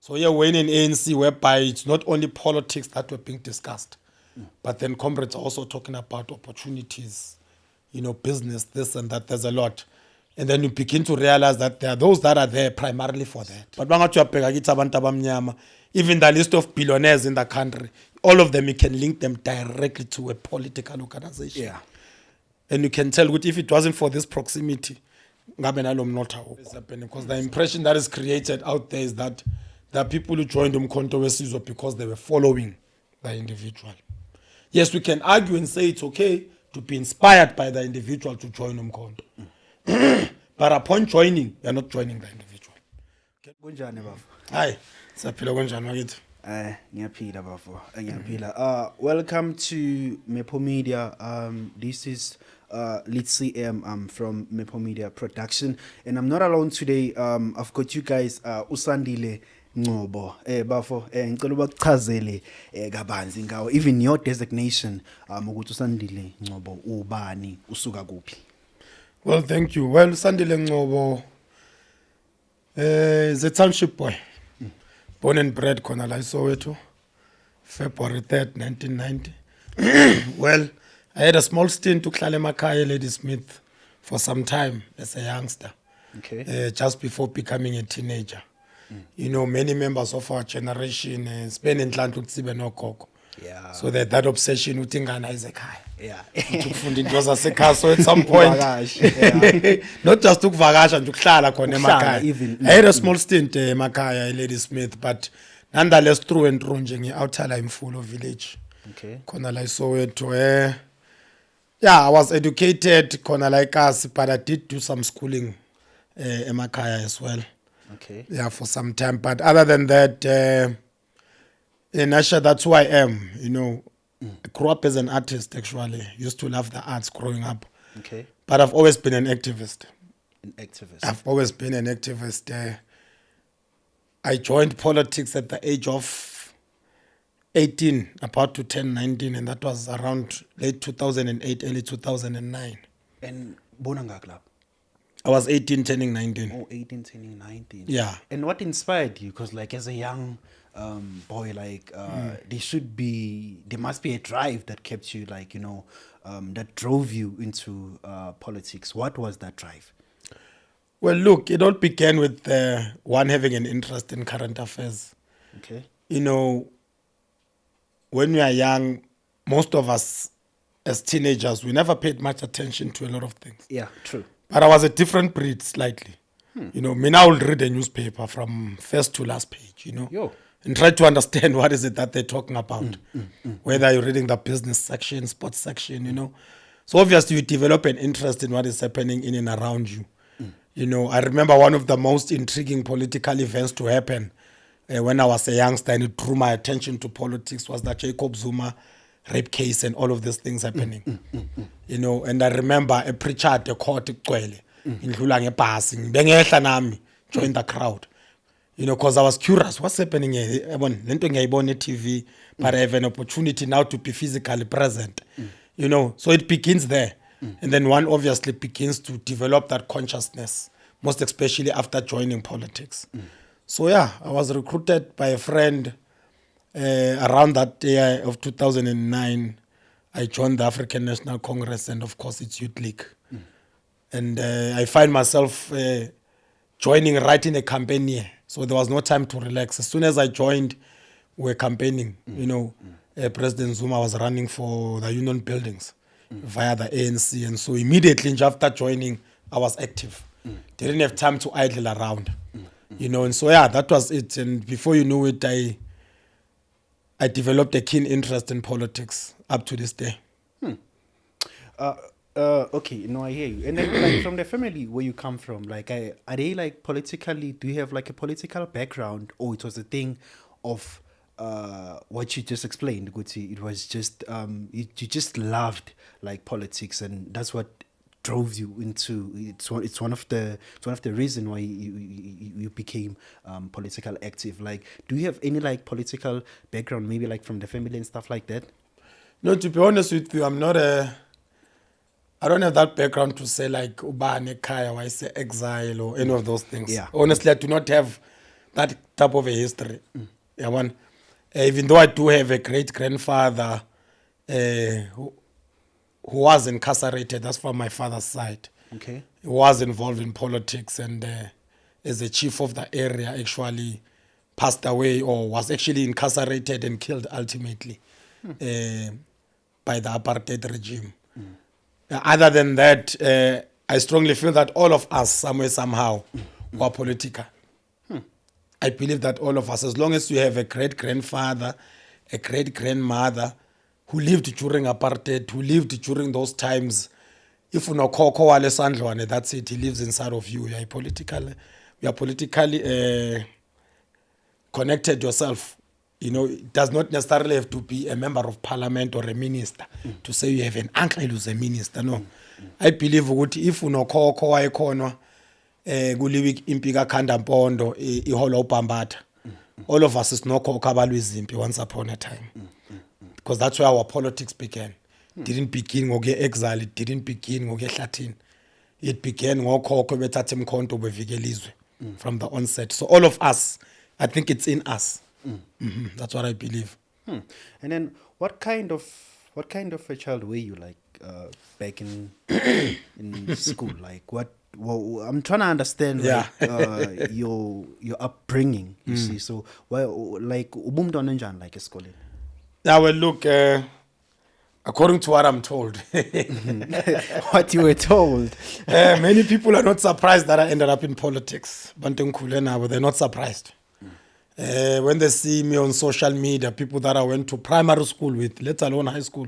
So yeah, when in ANC, whereby it's not only politics that were being discussed, but then comrades are also talking about opportunities, business, this and that. There's a lot. And then you begin to realize that there are those that are there primarily for that. But even the list of billionaires in the country, all of them, you can link them directly to a political organization. Yeah. And you can tell if it wasn't for this proximity, because the impression that is created out there is that there are people who joined Umkhonto weSizwe because they were following the individual. Yes, we can argue and say it's okay to be inspired by the individual to join Umkhonto. But upon joining, you're not joining the individual. Kunjani bafo? Hi, siyaphila kanjani wakithi? Ngiyaphila bafo. Ngiyaphila. Welcome to Mepo Media. This is Litsi M from Mepo Media Production, and I'm not alone today. I've got you guys Usandile Ngcobo. Bafo, ngicela ukuchazele kabanzi ngawo even your designation ukuthi Usandile Ngcobo ubani usuka kuphi? Well, thank you. Well, Sandile Ngcobo is a township boy. Born and bred khona la eSoweto, February 3rd, 1990. Well, I had a small stint to kuhlala emakhaya Ladysmith for some time as a youngster. Okay. Just before becoming a teenager. Many members of our generation spend in Nhlanhla uTsibe nogogo. Yeah. So that obsession with ingane is ekhaya. Yeah. Ukufunda into zasekhaya, so at some point Yeah. not just ukuvakasha nje ukuhlala khona emakhaya. Even. I had a small stint emakhaya Ladysmith, but nonetheless through and through nje nge-outer Imfulo village. Okay. Khona la eSoweto. Yeah, I was educated khona like us, but I did do some schooling emakhaya as well. Okay. Yeah, for some time. But other than that, in Asha, that's who I am. I grew up as an artist, actually. Used to love the arts growing up. Okay. But I've always been an activist. An activist. I've always been an activist. I joined politics at the age of 18, about to turn 19, and that was around late 2008, early 2009. And Bonanga Club. I was 18, turning 19. Oh, 18, turning 19. Yeah. And what inspired you? Because like as a young boy, like there must be a drive that kept you like, that drove you into politics. What was that drive? Well, look, it all began with one having an interest in current affairs. Okay. When we are young, most of us as teenagers, we never paid much attention to a lot of things. Yeah, true. But I was a different breed slightly. Me now will read a newspaper from first to last page, Yo. and try to understand what is it that they're talking about. Whether you're reading the business section, sports section, So obviously you develop an interest in what is happening in and around you. I remember one of the most intriguing political events to happen when I was a youngster and it drew my attention to politics was the Jacob Zuma rape case and all of these things happening. And I remember a preacher at the court igcwele indlula ngebhasi ngibengehla nami join the crowd, because I was curious what's happening here. Lento ngiyayibona TV, but I have an opportunity now to be physically present. So it begins there. And then one obviously begins to develop that consciousness, most especially after joining politics. So yeah, I was recruited by a friend around that year of 2009. I joined the African National Congress and of course its Youth League. And I find myself joining right in a campaign year. So there was no time to relax. As soon as I joined, we were campaigning. President Zuma was running for the union buildings via the ANC. And so immediately after joining, I was active. Didn't have time to idle around. And so yeah, that was it. And before you knew it, I developed a keen interest in politics up to this day. Okay, I hear you. And then, like, from the family where you come from, like, are they like politically? Do you have like a political background, or it was a thing of what you just explained, Guti? It was just you just loved like politics, and that's what drove you into. It's one of the reason why you became political active. Like, do you have any like political background, maybe like from the family and stuff like that? No, to be honest with you, I don't have that background to say like Ubane Kaya, or I say exile or any of those things. Yeah. Honestly, I do not have that type of a history. Yeah, one. Even though I do have a great grandfather who was incarcerated, that's from my father's side. Okay. He was involved in politics and as a chief of the area actually passed away or was actually incarcerated and killed ultimately by the apartheid regime. Other than that, I strongly feel that all of us somewhere somehow were political. I believe that all of us, as long as you have a great-grandfather, a great-grandmother who lived during apartheid, who lived during those times, if you know Koko Wale Sandlwane, that's it, he lives inside of you. You are politically connected yourself. You know, it does not necessarily have to be a member of parliament or a minister to say you have an uncle who's a minister. No. I believe that if you know Koko Waekono, kuliwe impi kaKhanda Mpondo iholo uBhambatha, all of us is no Koko Abalwizimpi once upon a time, because that's where our politics began. Didn't begin ngokuye exile, it didn't begin ngokuye ehlathini, it began ngokhokho bethatha imkhonto bevikela izwe from the onset. So all of us, I think it's in us. That's what I believe. And then what kind of a child were you like back in school? Like what? Well, I'm trying to understand like, your upbringing. You see, so well, like ubumntwana njani like esikoleni? Now, well, look, according to what I'm told, what you were told, many people are not surprised that I ended up in politics. Bantu now, they're not surprised. When they see me on social media, people that I went to primary school with, let alone high school,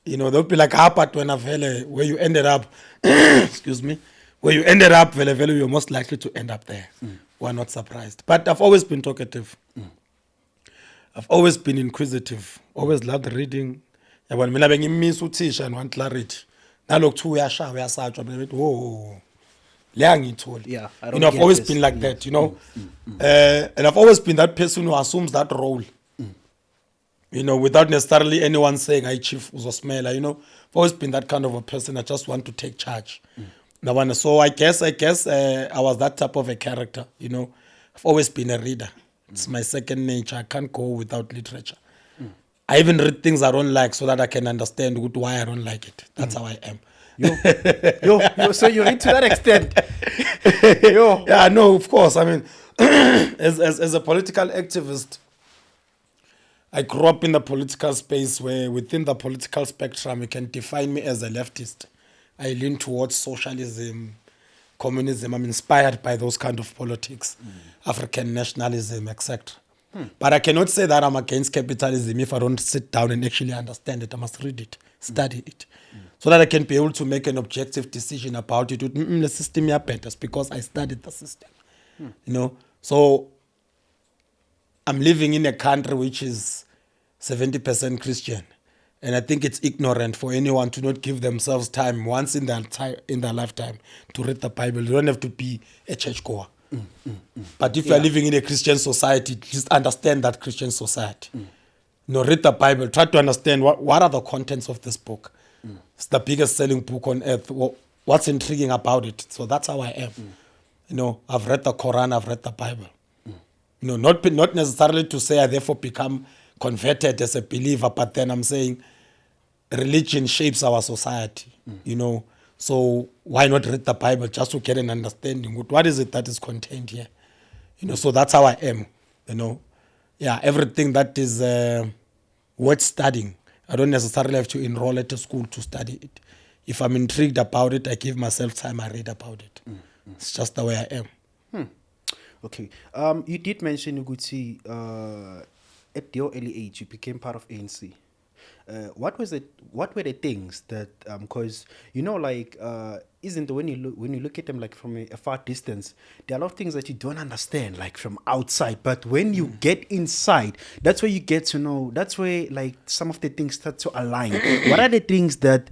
you know, they'll be like, but when where you ended up, excuse me, where you ended up, you're most likely to end up there. We're not surprised. But I've always been talkative. I've always been inquisitive. Always loved reading. When mina bengimisa uthisha and want clarity. Nalokhu uyasha uyasatshwa bethi whoa. Yeah, you know, I've always been like that, you know. And I've always been that person who assumes that role. You know, without necessarily anyone saying, "Hey, Chief Uzosmela," you know. I've always been that kind of a person. I just want to take charge. So I guess I was that type of a character, you know. I've always been a reader. It's my second nature. I can't go without literature. I even read things I don't like so that I can understand why I don't like it. That's how I am. So you read to that extent? Yeah, no, of course. I mean, as a political activist, I grew up in the political space where within the political spectrum, you can define me as a leftist. I lean towards socialism, communism. I'm inspired by those kind of politics, African nationalism, etc. But I cannot say that I'm against capitalism if I don't sit down and actually understand it. I must read it, study it, so that I can be able to make an objective decision about it. The system is better because I studied the system. You know, so I'm living in a country which is 70% Christian. And I think it's ignorant for anyone to not give themselves time once in their lifetime to read the Bible. You don't have to be a churchgoer. But if you are living in a Christian society, just understand that Christian society. You know, read the Bible. Try to understand what are the contents of this book. It's the biggest selling book on earth. What's intriguing about it? So that's how I am. You know, I've read the Quran, I've read the Bible. You know, not necessarily to say I therefore become converted as a believer, but then I'm saying religion shapes our society, you know. So why not read the Bible just to get an understanding? What is it that is contained here? You know, so that's how I am, you know. Yeah, everything that is worth studying, I don't necessarily have to enroll at a school to study it. If I'm intrigued about it, I give myself time, I read about it. It's just the way I am. Okay. You did mention, Uguti, at your early age, you became part of ANC. What were the things that because you know, like isn't when you look at them like from a far distance, there are a lot of things that you don't understand like from outside, but when you get inside, that's where you get to know, that's where like some of the things start to align. What are the things that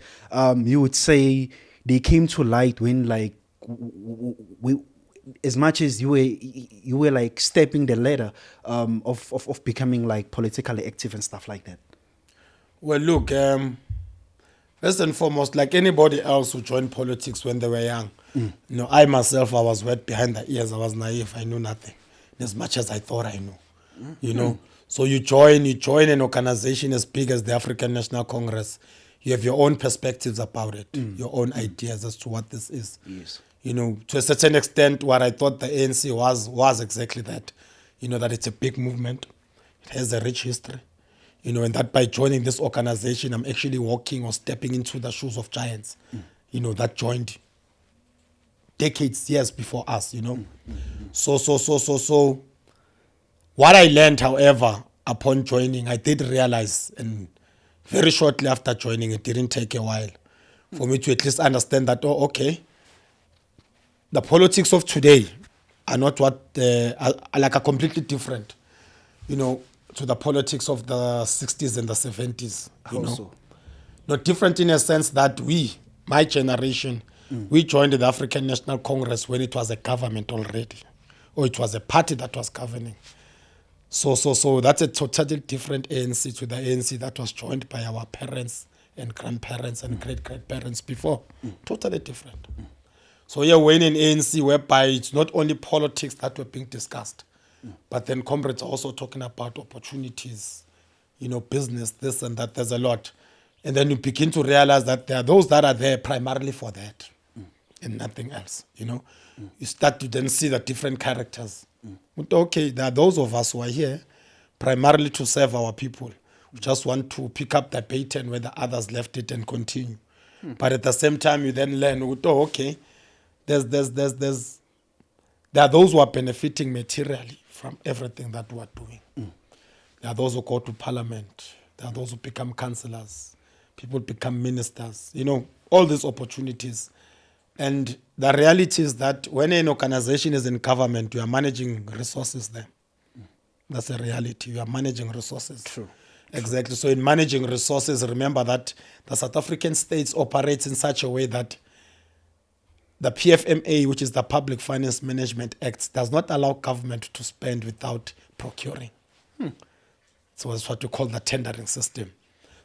you would say they came to light when like we as much as you were like stepping the ladder of becoming like politically active and stuff like that? Well, look, first and foremost, like anybody else who joined politics when they were young, you know, I myself, I was wet behind the ears. I was naive. I knew nothing. as much as I thought I knew. You know, so you join an organization as big as the African National Congress. You have your own perspectives about it, your own ideas as to what this is. Yes. You know, to a certain extent, what I thought the ANC was exactly that. You know, that it's a big movement. It has a rich history. You know, and that by joining this organization, I'm actually walking or stepping into the shoes of giants, you know, that joined decades, years before us, you know. So, what I learned, however, upon joining, I did realize, and very shortly after joining, it didn't take a while for me to at least understand that, oh, okay, the politics of today are not what, are like a completely different, you know, to the politics of the 60s and the 70s. You know? Also. Not different in a sense that we, my generation, we joined the African National Congress when it was a government already, or it was a party that was governing. So that's a totally different ANC to the ANC that was joined by our parents and grandparents and great-grandparents before. Totally different. So here we're in an ANC whereby it's not only politics that were being discussed, but then comrades are also talking about opportunities, you know, business, this and that. There's a lot. And then you begin to realize that there are those that are there primarily for that and nothing else, you know. You start to then see the different characters. But okay, there are those of us who are here primarily to serve our people. We just want to pick up the baton where the others left it and continue. But at the same time, you then learn, oh, okay, there are those who are benefiting materially from everything that we're doing. There are those who go to parliament. There are those who become councillors. People become ministers. You know, all these opportunities. And the reality is that when an organization is in government, you are managing resources there. That's a reality. You are managing resources. True. Exactly. So in managing resources, remember that the South African states operates in such a way that the PFMA, which is the Public Finance Management Act, does not allow government to spend without procuring. So that's what we call the tendering system.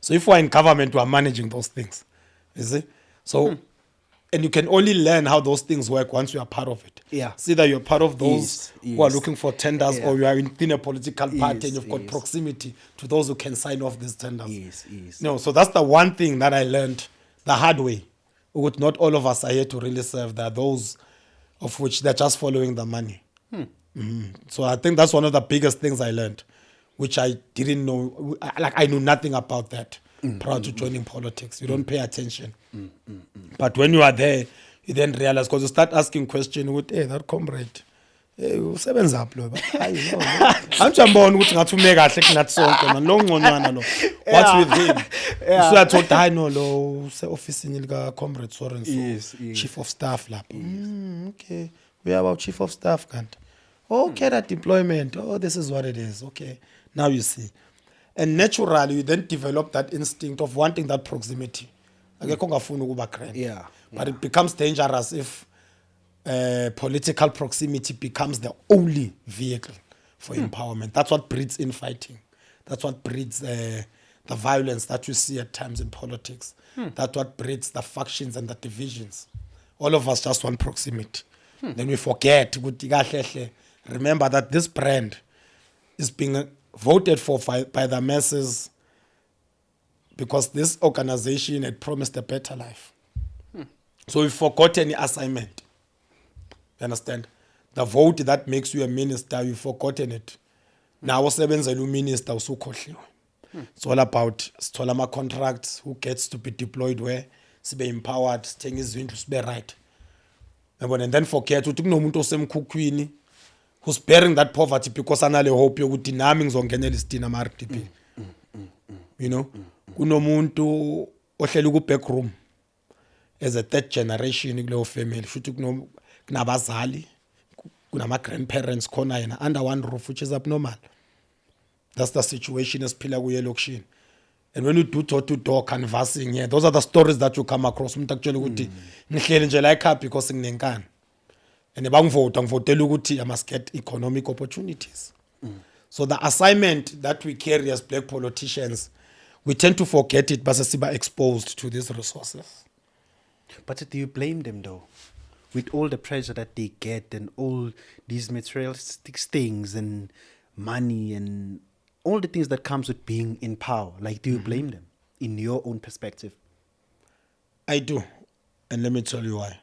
So if we're in government, we're managing those things. You see? So, and you can only learn how those things work once you are part of it. Yeah. It's either you're part of those Yes, who are yes. looking for tenders, Yeah. or you are within a political party Yes, and you've got yes. proximity to those who can sign off these tenders. Yes. No, so that's the one thing that I learned the hard way. With not all of us are here to really serve. There are those of which they're just following the money. So I think that's one of the biggest things I learned, which I didn't know. Like I knew nothing about that prior to joining politics. You don't pay attention. But when you are there, you then realize, because you start asking questions with, hey, that comrade, usebenza phi lo? Hayi no. Anjambona ukuthi ngathi ume kahle kunathi sonke man lo ngconywana lo. What's with him? So I told I know lo use office lika comrade Soren so Yes. chief of staff lapho. Okay. We are about chief of staff kanti. Okay, that deployment. Oh, this is what it is. Okay. Now you see. And naturally you then develop that instinct of wanting that proximity. Akekho ongafuni ukuba grand. Yeah. But it becomes dangerous if political proximity becomes the only vehicle for empowerment. That's what breeds infighting. That's what breeds the violence that you see at times in politics. That's what breeds the factions and the divisions. All of us just want proximity. Then we forget. Remember that this brand is being voted for by the masses because this organization had promised a better life. So we've forgotten the assignment. You understand? The vote that makes you a minister, you've forgotten it. Now, usebenzela uminister usukhohliwe. It's all about sithola ama contracts, who gets to be deployed where, sibe empowered, sithenga izindlu sibe right. And then forget ukuthi kunomuntu osemkhukhwini who's bearing that poverty because anale hope yokuthi nami ngizongenela isitina ama RDP. You know? Kunomuntu ohlela ku back room as a third generation kuleyo family. Futhi kunabazali, kunama grandparents khona yena under one roof, which is abnormal. That's the situation esiphila kuyo elokishini. And when you do door-to-door canvassing here, those are the stories that you come across. Umuntu akutshela ukuthi ngihleli nje la ekhaya because nginenkani. And ngivotela ukuthi I must get economic opportunities. So the assignment that we carry as black politicians, we tend to forget it, but siba exposed to these resources. But do you blame them though? with all the pressure that they get and all these materialistic things and money and all the things that comes with being in power, like, do you blame them in your own perspective? I do. And let me tell you why.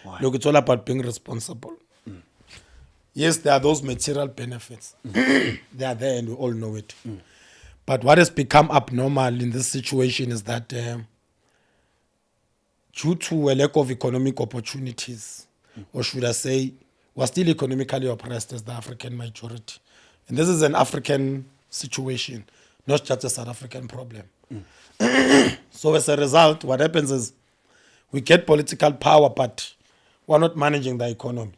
Why? Look, it's all about being responsible. Yes, there are those material benefits. They are there and we all know it. But what has become abnormal in this situation is that due to a lack of economic opportunities, or should I say, we're still economically oppressed as the African majority. And this is an African situation, not just a South African problem. So as a result, what happens is we get political power, but we're not managing the economy.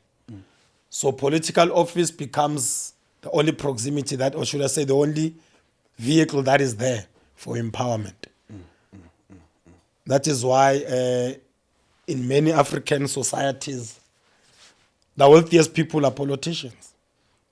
So political office becomes the only proximity that, or should I say, the only vehicle that is there for empowerment. That is why in many African societies, the wealthiest people are politicians.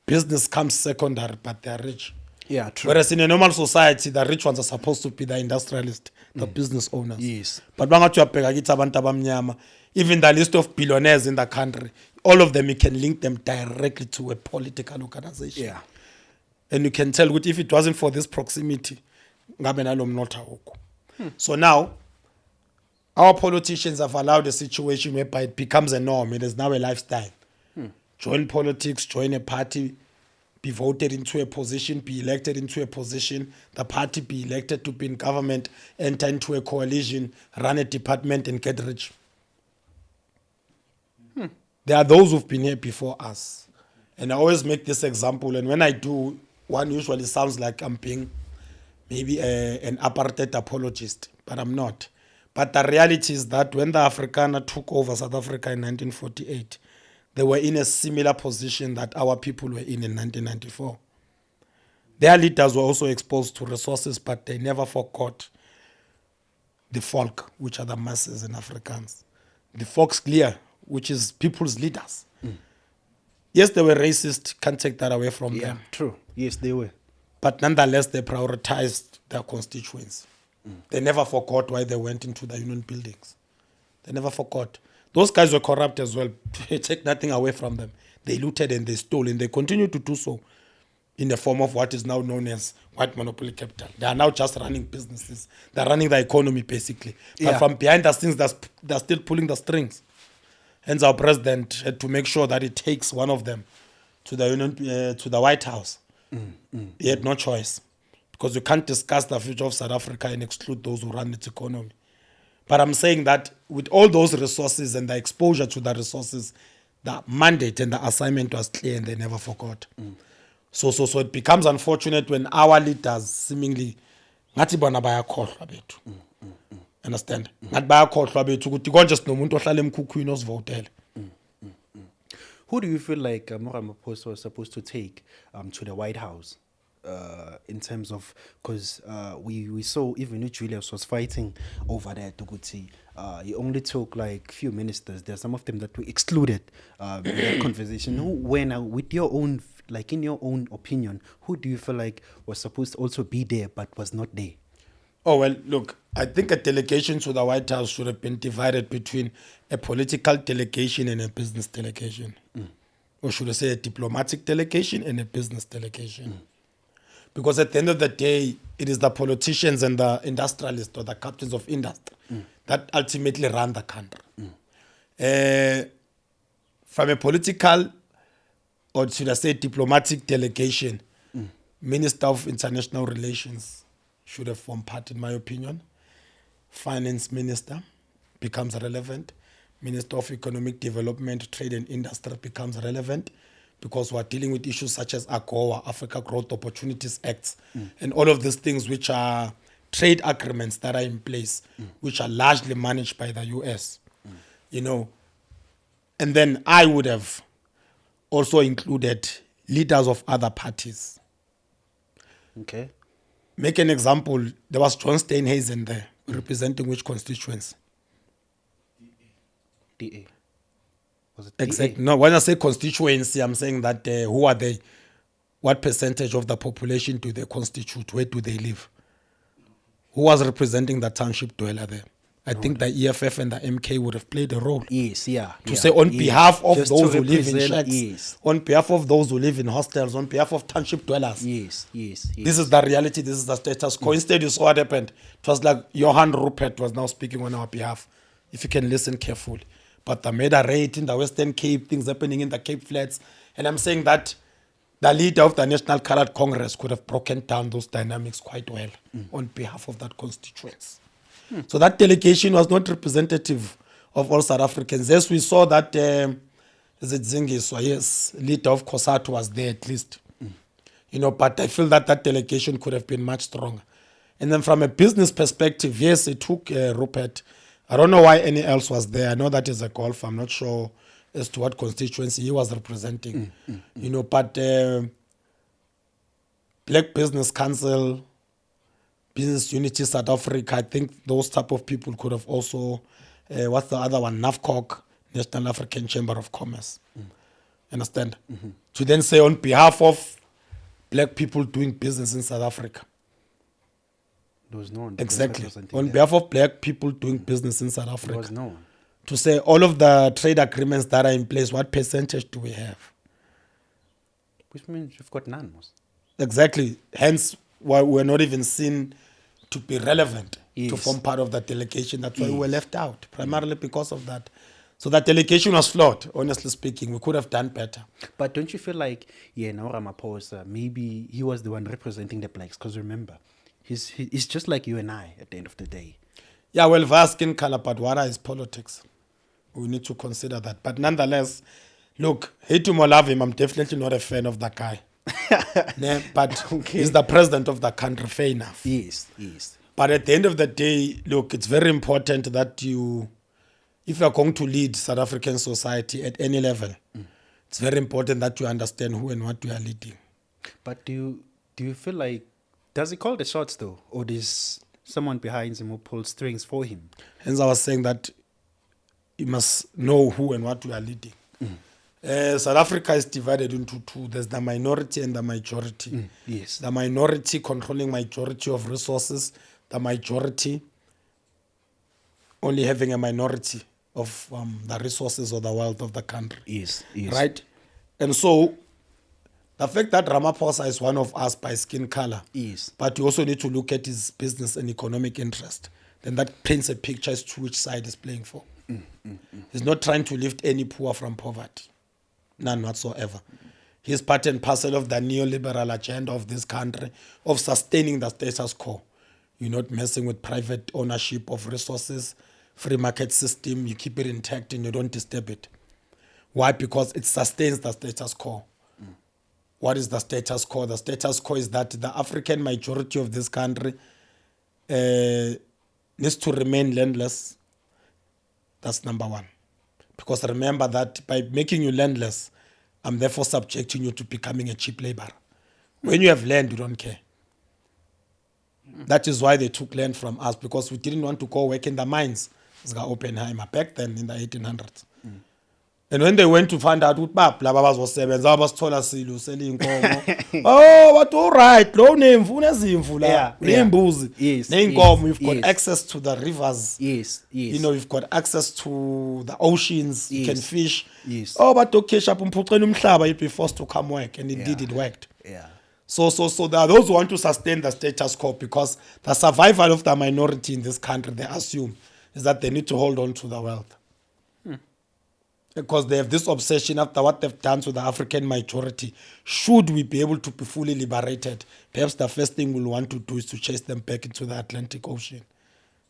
Business comes secondary, but they are rich. Yeah, true. Whereas in a normal society, the rich ones are supposed to be the industrialists, the business owners. Yes. But bangathi uyabheka kithi abantu abamnyama, even the list of billionaires in the country, all of them, you can link them directly to a political organization. Yeah. And you can tell if it wasn't for this proximity, ngabe nalo mnotho awukho. So now, our politicians have allowed a situation whereby it becomes a norm. It is now a lifestyle. Join politics, join a party, be voted into a position, be elected into a position, the party be elected to be in government, enter into a coalition, run a department and get rich. There are those who've been here before us. And I always make this example, and when I do, one usually sounds like I'm being maybe an apartheid apologist, but I'm not. But the reality is that when the Afrikaner took over South Africa in 1948, they were in a similar position that our people were in 1994. Their leaders were also exposed to resources, but they never forgot the folk, which are the masses in Afrikaans. The Volksleer, which is people's leaders. Yes, they were racist, can't take that away from them. True. Yes, they were. But nonetheless, they prioritized their constituents. They never forgot why they went into the union buildings. They never forgot. Those guys were corrupt as well. Take nothing away from them. They looted and they stole, and they continue to do so in the form of what is now known as white monopoly capital. They are now just running businesses. They're running the economy, basically. But from behind the scenes, they're still pulling the strings. Hence, our president had to make sure that he takes one of them to the union, to the White House. He had no choice, because you can't discuss the future of South Africa and exclude those who run its economy. But I'm saying that with all those resources and the exposure to the resources, the mandate and the assignment was clear and they never forgot. So it becomes unfortunate when our leaders seemingly ngathi bona bayakhohlwa bethu. Understand? Ngathi bayakhohlwa bethu ukuthi konje sinomuntu ohlala emkhukhwini osivotele. Who do you feel like Ramaphosa was supposed to take to the White House? In terms of, because we saw even Julius was fighting over that. He only took like few ministers. There are some of them that were excluded in that conversation. With your own, like in your own opinion, who do you feel like was supposed to also be there but was not there? Oh, well, look, I think a delegation to the White House should have been divided between a political delegation and a business delegation. Or should I say a diplomatic delegation and a business delegation. Because at the end of the day, it is the politicians and the industrialists or the captains of industry that ultimately run the country. From a political, or should I say diplomatic delegation, Minister of International Relations should have formed part, in my opinion. Finance Minister becomes relevant. Minister of Economic Development, Trade and Industry becomes relevant, because we're dealing with issues such as AGOA, Africa Growth Opportunities Acts, and all of these things which are trade agreements that are in place, which are largely managed by the US. You know, and then I would have also included leaders of other parties. Okay. Make an example, there was John Steenhuisen there, representing which constituency? DA. Was it Exactly. No, when I say constituency, I'm saying that who are they? What percentage of the population do they constitute? Where do they live? Who was representing the township dweller there? I think the EFF and the MK would have played a role. Yes, yeah. To say on behalf of Just those to who live in represent- shacks, Yes, on behalf of those who live in hostels, on behalf of township dwellers. yes. This is the reality, this is the status quo. Instead, you saw what happened. It was like Johan Rupert was now speaking on our behalf, if you can listen carefully. But the murder rate in the Western Cape, things happening in the Cape Flats. And I'm saying that the leader of the National Coloured Congress could have broken down those dynamics quite well on behalf of that constituency. So that delegation was not representative of all South Africans. Yes, we saw that, is it Zingiswa? Yes, leader of COSATU was there at least. You know, but I feel that that delegation could have been much stronger. And then from a business perspective, yes, it took Rupert. I don't know why any else was there. I know that is a golf. I'm not sure as to what constituency he was representing. You know, but Black Business Council, Business Unity South Africa, I think those type of people could have also, what's the other one? NAFCOC, National African Chamber of Commerce. Understand? To then say on behalf of Black people doing business in South Africa. There was no one. Exactly. representing On that. behalf of Black people doing business in South There Africa. was no one. To say all of the trade agreements that are in place, what percentage do we have? Which means you've got none, most. Exactly. Hence, why we're not even seen to be relevant to Yes. form part of that delegation. That's why we were Yes. left out, primarily because of that. So that delegation was flawed, honestly speaking. We could have done better. But don't you feel like, yeah, now Ramaphosa, maybe he was the one representing the blacks? Because remember, he's just like you and I at the end of the day. Yeah, well, via skin color, but what is politics? We need to consider that. But nonetheless, look, hate him or love him, I'm definitely not a fan of that guy. Nah, but Okay. he's the president of the country, fair enough. Yes, yes. But at the end of the day, look, it's very important that you, if you're going to lead South African society at any level, it's very important that you understand who and what you are leading. But do you feel like, does he call the shots though? Or there's someone behind him who pulls strings for him? Hence, I was saying that you must know who and what you are leading. South Africa is divided into two. There's the minority and the majority. Yes. The minority controlling majority of resources, the majority only having a minority of the resources or the wealth of the country. Yes, yes. Right? And so, the fact that Ramaphosa is one of us by skin color, Yes. but you also need to look at his business and economic interest, then that paints a picture as to which side he's playing for. He's not trying to lift any poor from poverty. None whatsoever. He's part and parcel of the neoliberal agenda of this country, of sustaining the status quo. You're not messing with private ownership of resources, free market system, you keep it intact and you don't disturb it. Why? Because it sustains the status quo. What is the status quo? The status quo is that the African majority of this country needs to remain landless. That's number one. Because remember that by making you landless, I'm therefore subjecting you to becoming a cheap laborer. When you have land, you don't care. That is why they took land from us, because we didn't want to go work in the mines. It's got Oppenheimer back then in the 1800s. And when they went to find out, laba bazosebenza abasithola silusela inkomo. Oh, but all right, lo nemvu unezimvu la, unembuzi, Yes, neinkomo, yes, you've got yes. access to the rivers. Yes, yes. You know, you've got access to the oceans, you can Yes. fish. Yes. Oh, but okay, shap umphuceni umhlaba, you'd be forced to come work, and indeed it worked. Yeah. So there are those who want to sustain the status quo, because the survival of the minority in this country, they assume, is that they need to hold on to the wealth. Because they have this obsession after what they've done to the African majority. Should we be able to be fully liberated, perhaps the first thing we'll want to do is to chase them back into the Atlantic Ocean.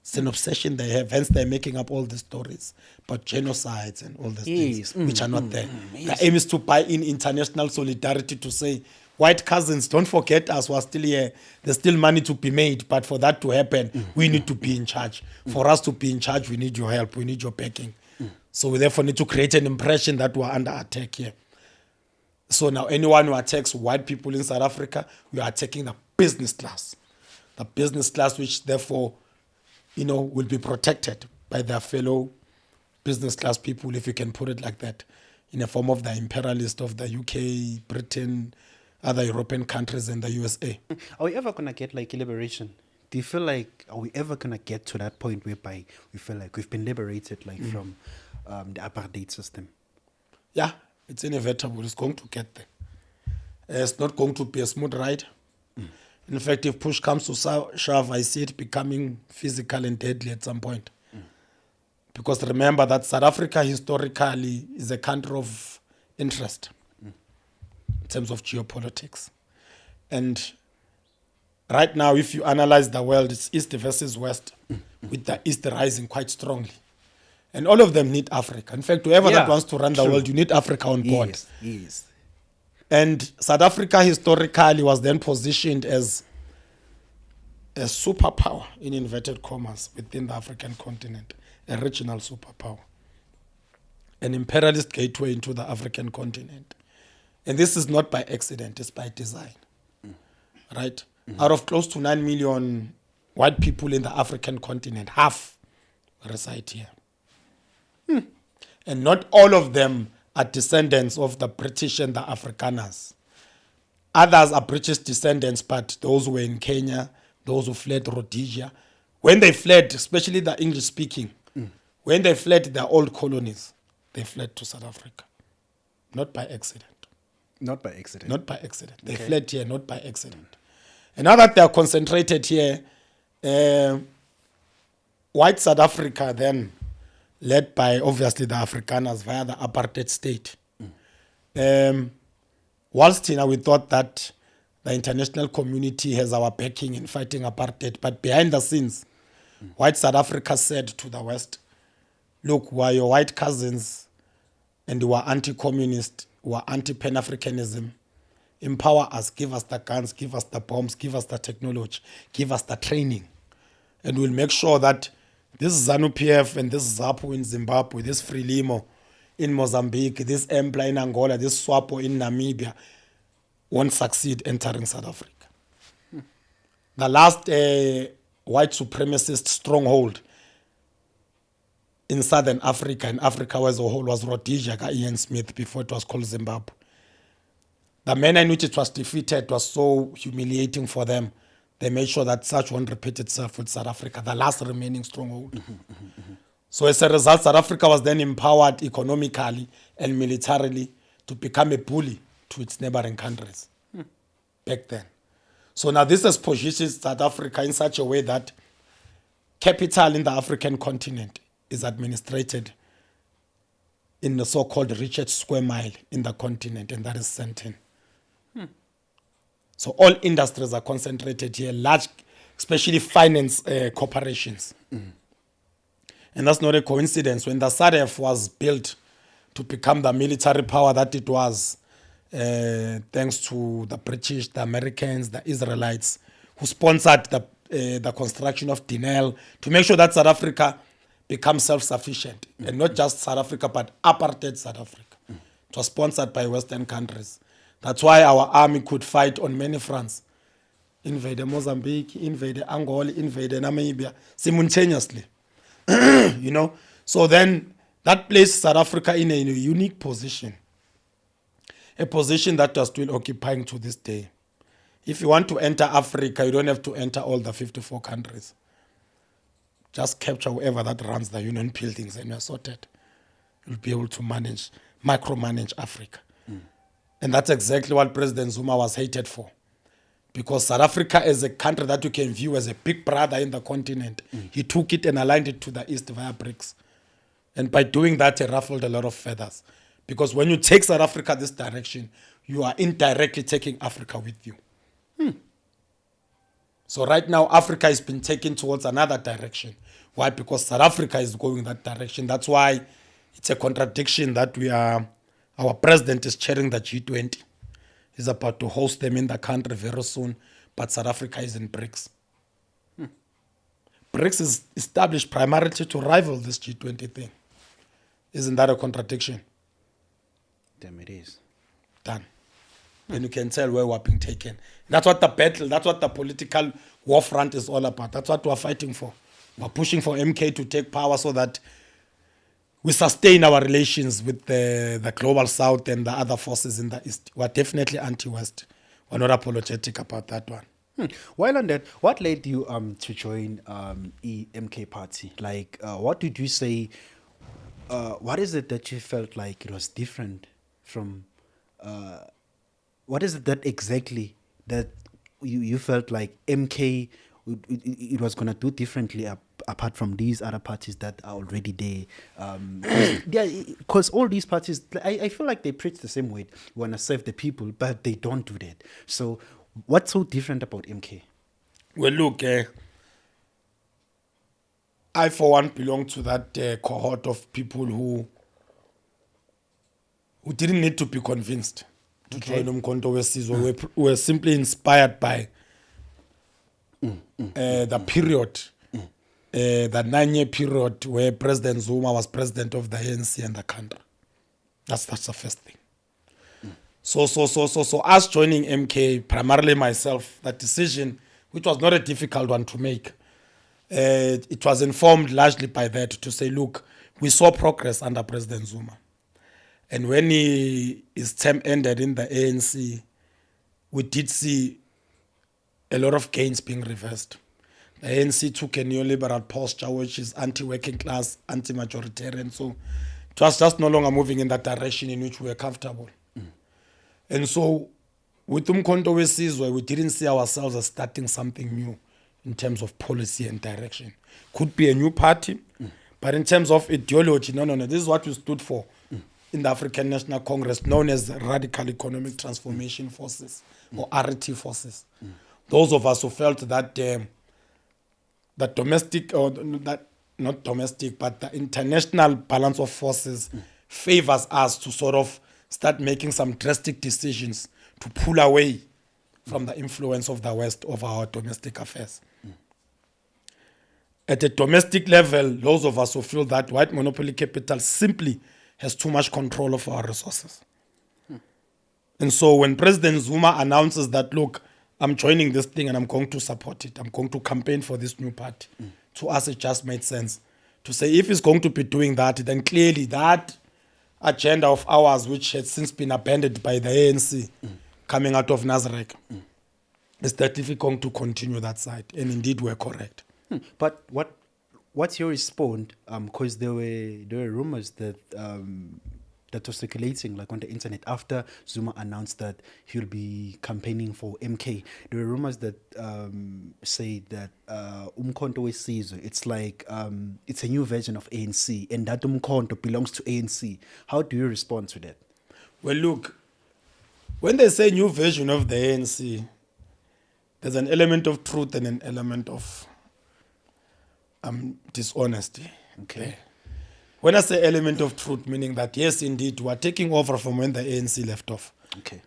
It's an obsession they have, hence they're making up all these stories about genocides and all these Yes. things, which are not there. Yes. The aim is to buy in international solidarity to say, white cousins, don't forget us, we're still here. There's still money to be made, but for that to happen, we need to be in charge. For us to be in charge, we need your help, we need your backing. So we therefore need to create an impression that we're under attack here. So now anyone who attacks white people in South Africa, we are attacking the business class. The business class which therefore, you know, will be protected by their fellow business class people, if you can put it like that, in the form of the imperialist of the UK, Britain, other European countries and the USA. Are we ever gonna get like a liberation do you feel like, are we ever gonna get to that point whereby we feel like we've been liberated, like from the apartheid system? Yeah, it's inevitable. It's going to get there. It's not going to be a smooth ride. In fact, if push comes to shove, I see it becoming physical and deadly at some point. Because remember that South Africa historically is a country of interest in terms of geopolitics. And right now, if you analyze the world, it's East versus West, with the East rising quite strongly. And all of them need Africa. In fact, whoever that Yeah, wants to run the true. world, you need Africa on board. Yes. And South Africa historically was then positioned as a superpower, in inverted commas, within the African continent, a regional superpower, an imperialist gateway into the African continent. And this is not by accident, it's by design. Right? Out of close to 9 million white people in the African continent, half reside here. And not all of them are descendants of the British and the Afrikaners. Others are British descendants, but those who were in Kenya, those who fled Rhodesia. When they fled, especially the English-speaking, when they fled their old colonies, they fled to South Africa. Not by accident. Not by accident. Not by accident. They Okay. fled here, not by accident. And now that they are concentrated here, white South Africa then, led by obviously the Afrikaners via the apartheid state. Whilst we thought that the international community has our backing in fighting apartheid, but behind the scenes, white South Africa said to the West, look, we are your white cousins and we are anti-communist, we are anti-Pan-Africanism. Empower us, give us the guns, give us the bombs, give us the technology, give us the training. And we'll make sure that this ZANU-PF and this ZAPU in Zimbabwe, this Frelimo in Mozambique, this EMPLA in Angola, this SWAPO in Namibia won't succeed entering South Africa. The last white supremacist stronghold in Southern Africa, in Africa as a whole, was Rhodesia, Ian Smith, before it was called Zimbabwe. The manner in which it was defeated was so humiliating for them. They made sure that such won't repeat itself with South Africa, the last remaining stronghold. So as a result, South Africa was then empowered economically and militarily to become a bully to its neighboring countries back then. So now this has positioned South Africa in such a way that capital in the African continent is administrated in the so-called richest square mile in the continent, and that is Sandton. So all industries are concentrated here, large, especially finance corporations. And that's not a coincidence. When the SADC was built to become the military power that it was, thanks to the British, the Americans, the Israelites, who sponsored the construction of Denel to make sure that South Africa becomes self-sufficient. And not just South Africa, but apartheid South Africa. It was sponsored by Western countries. That's why our army could fight on many fronts. Invade Mozambique, invade Angola, invade Namibia, simultaneously. You know, so then that placed South Africa in a unique position, a position that we are still occupying to this day. If you want to enter Africa, you don't have to enter all the 54 countries. Just capture whoever that runs the union buildings and you're sorted. You'll be able to micromanage Africa. And that's exactly what President Zuma was hated for. Because South Africa is a country that you can view as a big brother in the continent. He took it and aligned it to the East via BRICS. And by doing that, he ruffled a lot of feathers. Because when you take South Africa this direction, you are indirectly taking Africa with you. So right now, Africa has been taken towards another direction. Why? Because South Africa is going that direction. That's why it's a contradiction that our president is chairing the G20. He's about to host them in the country very soon, but South Africa is in BRICS. BRICS is established primarily to rival this G20 thing. Isn't that a contradiction? Damn, it is. Done. And you can tell where we're being taken. That's what the battle, that's what the political war front is all about. That's what we're fighting for. We're pushing for MK to take power so that we sustain our relations with the global south and the other forces in the east. We're definitely anti-West. We're not apologetic about that one. While on that, what led you to join EMK party? Like, what did you say? What is it that you felt like it was different from? What is it that exactly that you felt like MK it was gonna do differently apart from these other parties that are already there? Because all these parties, I feel like they preach the same way, want to serve the people, but they don't do that. So, what's so different about MK? Well, look, I for one belong to that cohort of people who didn't need to be convinced to join Umkhonto weSizwe. We were simply inspired by the period, the 9-year period where President Zuma was president of the ANC and the country. That's the first thing. So us joining MK, primarily myself, that decision, which was not a difficult one to make, it was informed largely by that to say, look, we saw progress under President Zuma. And when his term ended in the ANC, we did see a lot of gains being reversed. The ANC took a neoliberal posture, which is anti-working class, anti-majoritarian. So it was just no longer moving in that direction in which we were comfortable. And so with Umkhonto weSizwe, we didn't see ourselves as starting something new in terms of policy and direction. Could be a new party, but in terms of ideology, no. This is what we stood for in the African National Congress, known as Radical Economic Transformation Forces, or RET forces. Those of us who felt that that domestic, or that not domestic, but the international balance of forces favors us to sort of start making some drastic decisions to pull away from the influence of the West over our domestic affairs. At a domestic level, those of us who feel that white monopoly capital simply has too much control of our resources. And so when President Zuma announces that, look, I'm joining this thing and I'm going to support it, I'm going to campaign for this new party, to us it just made sense to say if he's going to be doing that, then clearly that agenda of ours, which had since been abandoned by the ANC coming out of Nasrec, is definitely going to continue that side. And indeed, we're correct. But what's your response? Because there were rumors that that was circulating like on the internet after Zuma announced that he'll be campaigning for MK. There were rumors that say that Umkhonto weSizwe, it's like it's a new version of ANC, and that Umkhonto belongs to ANC. How do you respond to that? Well, look, when they say new version of the ANC, there's an element of truth and an element of dishonesty. Okay. When I say element of truth, meaning that yes, indeed, we are taking over from when the ANC left off. Okay.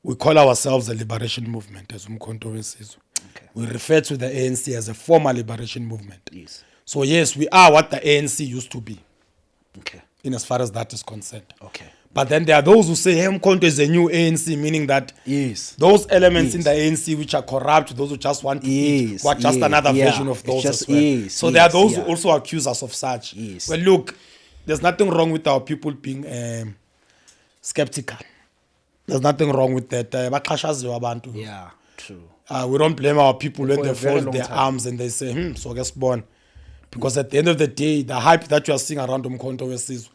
We call ourselves a liberation movement as Umkhonto weSizwe. Okay. We refer to the ANC as a former liberation movement. Yes. So yes, we are what the ANC used to be, Okay. in as far as that is concerned. Okay. But then there are those who say, hey, Umkhonto is a new ANC, meaning that Yes. those elements in the ANC which are corrupt, those who just want to eat, were just another version of those as well. So there are those who also accuse us of such. Yes. Well, look, there's nothing wrong with our people being skeptical. There's nothing wrong with that. Yeah, true. We don't blame our people when For they a very fold long their time. arms and they say, so guess born. Because at the end of the day, the hype that you are seeing around Umkhonto weSizwe,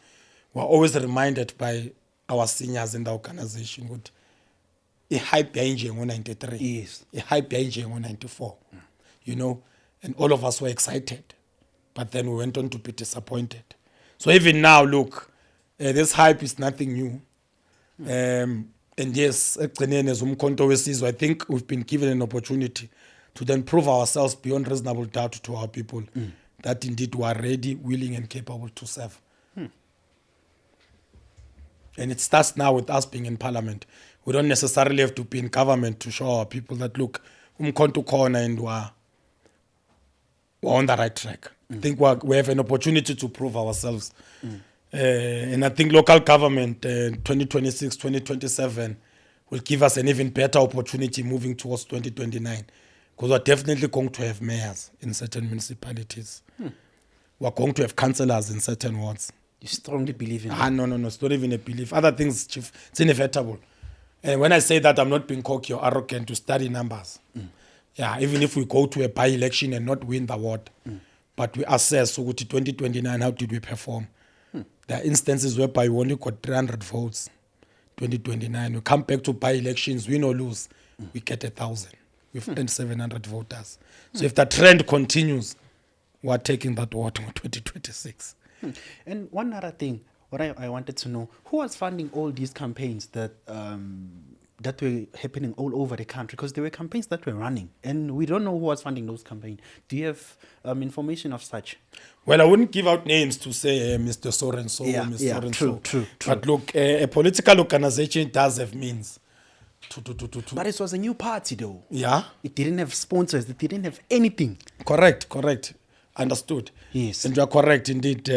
we're always reminded by our seniors in the organization with a hype in 93, Yes. a hype in 94, you know, and all of us were excited, but then we went on to be disappointed. So even now, look, this hype is nothing new. And yes, as Umkhonto weSizwe, I think we've been given an opportunity to then prove ourselves beyond reasonable doubt to our people that indeed we are ready, willing, and capable to serve. And it starts now with us being in parliament. We don't necessarily have to be in government to show our people that, look, Umkhonto corner and we're on the right track. I think we have an opportunity to prove ourselves. And I think local government 2026, 2027 will give us an even better opportunity moving towards 2029. Because we're definitely going to have mayors in certain municipalities. We're going to have councillors in certain wards. You strongly believe in that? No, it's not even a belief. Other things, Chief, it's inevitable. And when I say that, I'm not being cocky or arrogant to study numbers. Yeah, even if we go to a by-election and not win the award, but we assess so 2029, how did we perform? There are instances whereby we only got 300 votes. 2029, we come back to by-elections, win or lose, we get 1,000. We've earned 700 voters. So if the trend continues, we're taking that award in 2026. And one other thing, what I wanted to know, who was funding all these campaigns that that were happening all over the country? Because there were campaigns that were running, and we don't know who was funding those campaigns. Do you have information of such? Well, I wouldn't give out names to say Mr. So-and-so or Mr. So-and-so. True. But look, a political organization does have means to. But it was a new party, though. Yeah, It didn't have sponsors. It didn't have anything. correct. Understood. Yes. And you are correct indeed.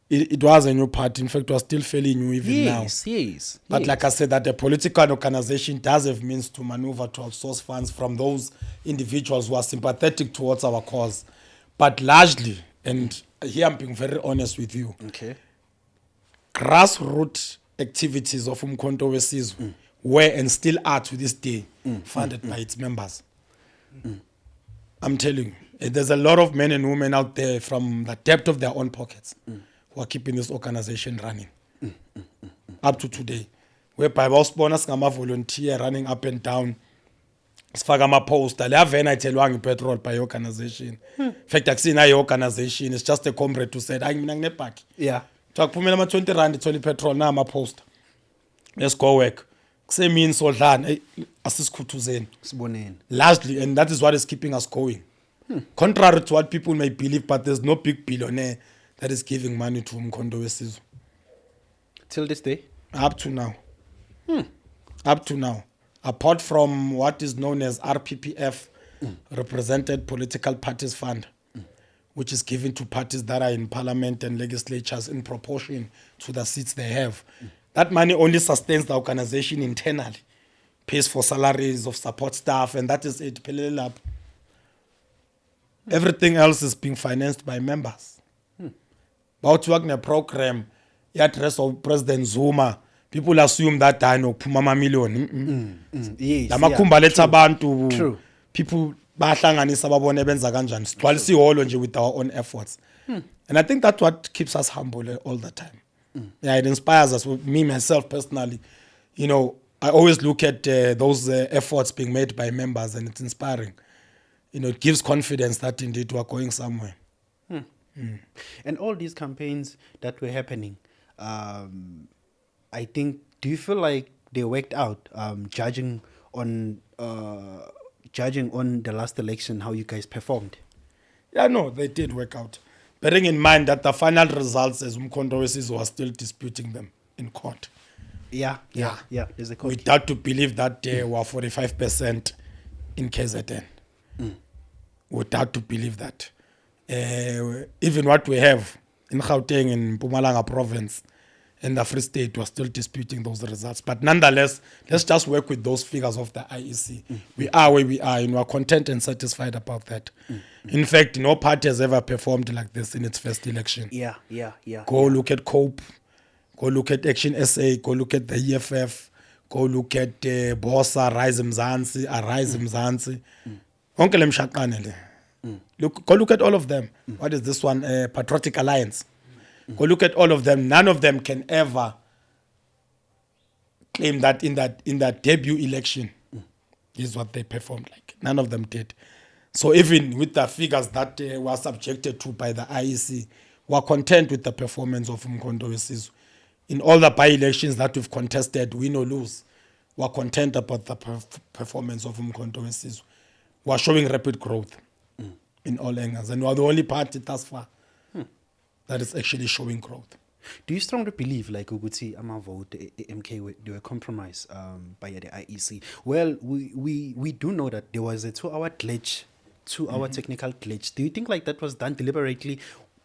It was a new party. In fact, it was still fairly new even now. Yes. But like I said, that a political organization does have means to maneuver to outsource funds from those individuals who are sympathetic towards our cause. But largely, and here I'm being very honest with you, Okay. grassroots activities of Umkhonto weSizwe were and still are to this day funded by its members. I'm telling you, there's a lot of men and women out there from the depth of their own pockets who are keeping this organization running up to today. Whereby bawusibona singama-volunteer running up and down, sifaka ama-poster, le avena ayithelwanga ipetrol by organization. In fact, akusinayo i-organization, it's just a comrade who said, hayi mina nginebhaki. Yeah. Kuthiwa kuphumela ama-20 rand ithole ipetrol, na ama-poster. Let's go work. Kusemini sodlana, asisikhutuzeni. Siboneni. Largely, and that is what is keeping us going. Contrary to what people may believe, but there's no big billionaire that is giving money to Umkhonto weSizwe. Till this day? Up to now. Up to now. Apart from what is known as RPPF, Represented Political Parties Fund, which is given to parties that are in parliament and legislatures in proportion to the seats they have. That money only sustains the organization internally, pays for salaries of support staff, and that is it. Pelele lapho. Everything else is being financed by members. About working a program, address of President Zuma, people assume that I know Pumama million. Yes. Lamakhumba letha True. abantu, people bahlanganisa babone benza kanjani. Sigcwalisa iholo nje with our own efforts. And I think that's what keeps us humble all the time. Yeah, it inspires us. Me, myself, personally, you know, I always look at those efforts being made by members, and it's inspiring. You know, it gives confidence that indeed we are going somewhere. And all these campaigns that were happening, I think, do you feel like they worked out, judging on the last election, how you guys performed? Yeah, no, they did work out. Bearing in mind that the final results, as Umkhonto weSizwe was still disputing them in court. Yeah. There's a We code. doubt to believe that they were 45% in KZN. We doubt to believe that. Even what we have in Gauteng and Mpumalanga province and the Free State, we're still disputing those results. But nonetheless, let's just work with those figures of the IEC. We are where we are, and we're content and satisfied about that. In fact, no party has ever performed like this in its first election. Yeah. Go look at COPE, go look at Action SA, go look at the EFF, go look at BOSA, Rise Mzansi, Arise Mzansi. Onke le mshaqane le. Go look at all of them. What is this one? Patriotic Alliance. Go look at all of them. None of them can ever claim that in that debut election is what they performed like. None of them did. So even with the figures that were subjected to by the IEC, we're content with the performance of Umkhonto weSizwe. In all the by-elections that we've contested, win or lose, we're content about the performance of Umkhonto weSizwe. We're showing rapid growth in all angles, and we're the only party thus far that is actually showing growth. Do you strongly believe, like Uguti Ama vote MK, they were compromised by the IEC? Well, we do know that there was a 2-hour glitch, 2-hour technical glitch. Do you think like that was done deliberately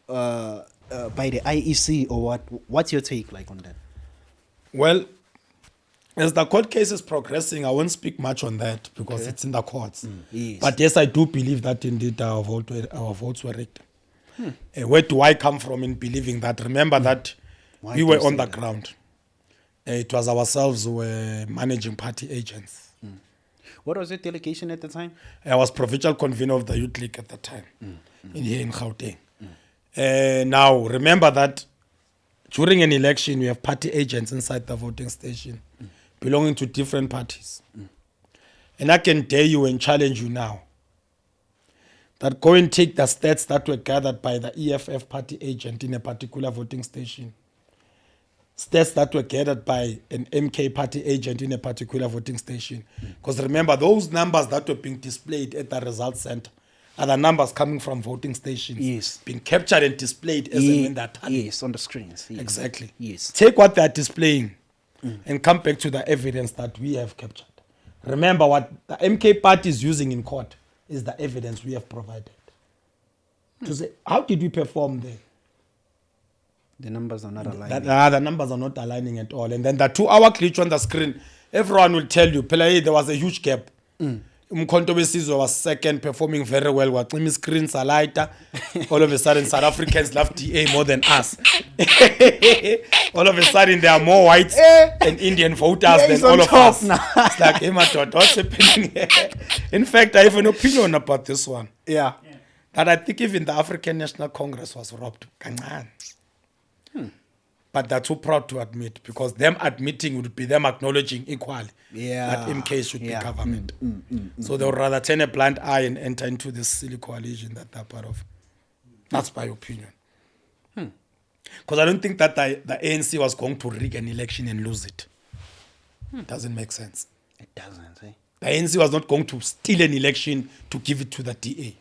by the IEC, or what? What's your take like on that? Well, as the court case is progressing, I won't speak much on that because it's in the courts. Yes. But yes, I do believe that indeed our votes were rigged. Where do I come from in believing that? Remember that Why we do were you on say the that? ground. It was ourselves who were managing party agents. What was your delegation at the time? I was provincial convener of the Youth League at the time, here in Gauteng. Now, remember that during an election, we have party agents inside the voting station belonging to different parties. And I can dare you and challenge you now that go and take the stats that were gathered by the EFF party agent in a particular voting station, stats that were gathered by an MK party agent in a particular voting station. Because remember, those numbers that were being displayed at the results center are the numbers coming from voting stations, Yes. being captured and displayed as and when they're tallied. Yes, on the screens. Yes. Exactly. Yes. Take what they're displaying and come back to the evidence that we have captured. Remember, what the MK party is using in court is the evidence we have provided. To say, how did we perform there? The numbers are not aligned. The numbers are not aligning at all. And then the 2-hour glitch on the screen, everyone will tell you, Pelaye, there was a huge gap. Umkhonto Wesizwe was second, performing very well. Wacimi screens are lighter. All of a sudden, South Africans love DA more than us. All of a sudden, there are more whites and Indian voters than all of us. It's like, hey, my daughter, what's happening here? In fact, I have an opinion about this one. Yeah. That I think even the African National Congress was robbed. Kancane. But they're too proud to admit, because them admitting would be them acknowledging equally that MK should be government. So they would rather turn a blind eye and enter into this silly coalition that they're part of. That's my opinion. Because I don't think that the ANC was going to rig an election and lose it. Doesn't make sense. It doesn't, eh? The ANC was not going to steal an election to give it to the DA.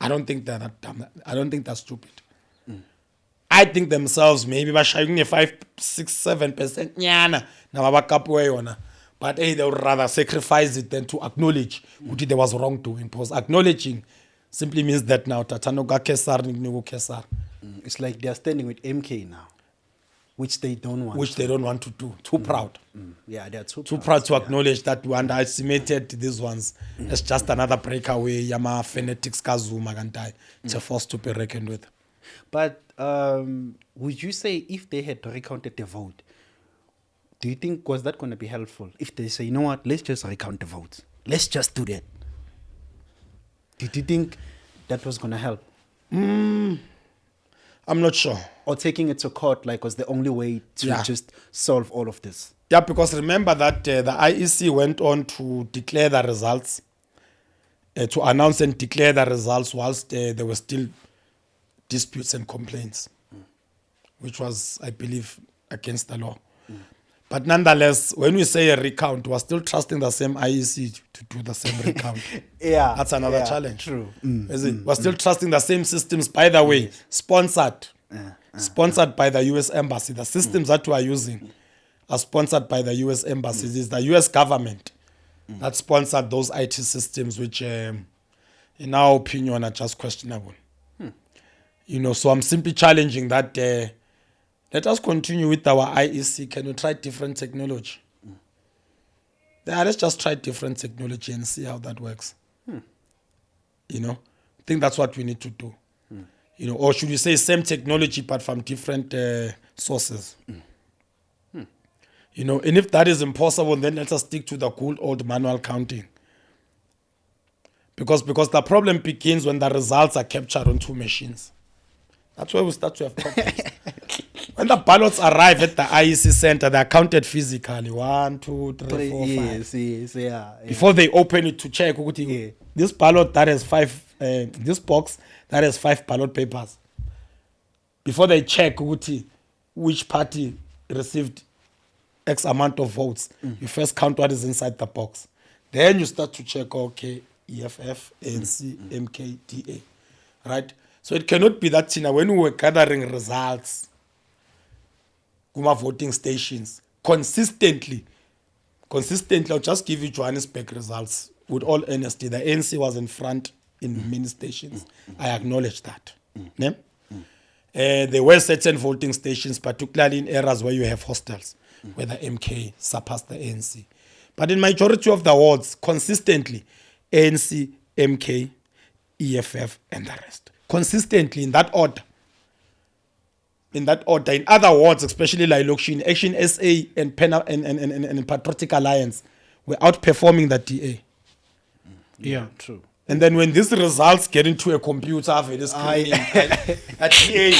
I don't think they're that dumb. I don't think that's stupid. I think themselves maybe bashaying a 5, 6, 7% nyana nabakapuwe yona, but hey, they would rather sacrifice it than to acknowledge that there was wrongdoing. Because acknowledging simply means that now tatanoga kesar nignugo kesar. It's like they're standing with MK now, which they don't want. Which they don't want to do. Too proud. Yeah, they're too proud to acknowledge that we underestimated these ones. It's just another breakaway. Yama phonetics kazuma kantai. It's a force to be reckoned with. But would you say if they had recounted the vote, do you think was that going to be helpful? If they say, you know what, let's just recount the votes. Let's just do that. Did you think that was going to help? I'm not sure. Or taking it to court like was the only way to just solve all of this? Yeah, because remember that the IEC went on to declare the results, to announce and declare the results whilst there were still disputes and complaints, which was, I believe, against the law. But nonetheless, when we say a recount, we're still trusting the same IEC to do the same recount. That's another challenge. True. We're still trusting the same systems, by the way, sponsored by the U.S. Embassy. The systems that we are using are sponsored by the U.S. Embassy. It is the U.S. government that sponsored those IT systems, which, in our opinion, are just questionable. So I'm simply challenging that let us continue with our IEC. Can we try different technology? Let's just try different technology and see how that works. I think that's what we need to do. Or should we say same technology but from different sources? And if that is impossible, then let us stick to the good old manual counting. Because the problem begins when the results are captured on 2 machines. That's where we start to have problems. When the ballots arrive at the IEC center, they are counted physically. 1, 2, 3, 4, 5. Yes, Before they open it to check, this ballot that has 5, this box that has 5 ballot papers. Before they check which party received X amount of votes, you first count what is inside the box. Then you start to check, EFF, ANC, MK, DA, right? So it cannot be that when we were gathering results, Kuma voting stations, consistently, I'll just give you Johannesburg results. With all honesty, the ANC was in front in many stations. I acknowledge that. There were certain voting stations, particularly in areas where you have hostels, where the MK surpassed the ANC. But in majority of the wards, consistently, ANC, MK, EFF, and the rest. Consistently in that order. In other wards, especially like Action SA and Patriotic Alliance, were outperforming the DA. Yeah, true. And then when these results get into a computer, it is screaming at DA.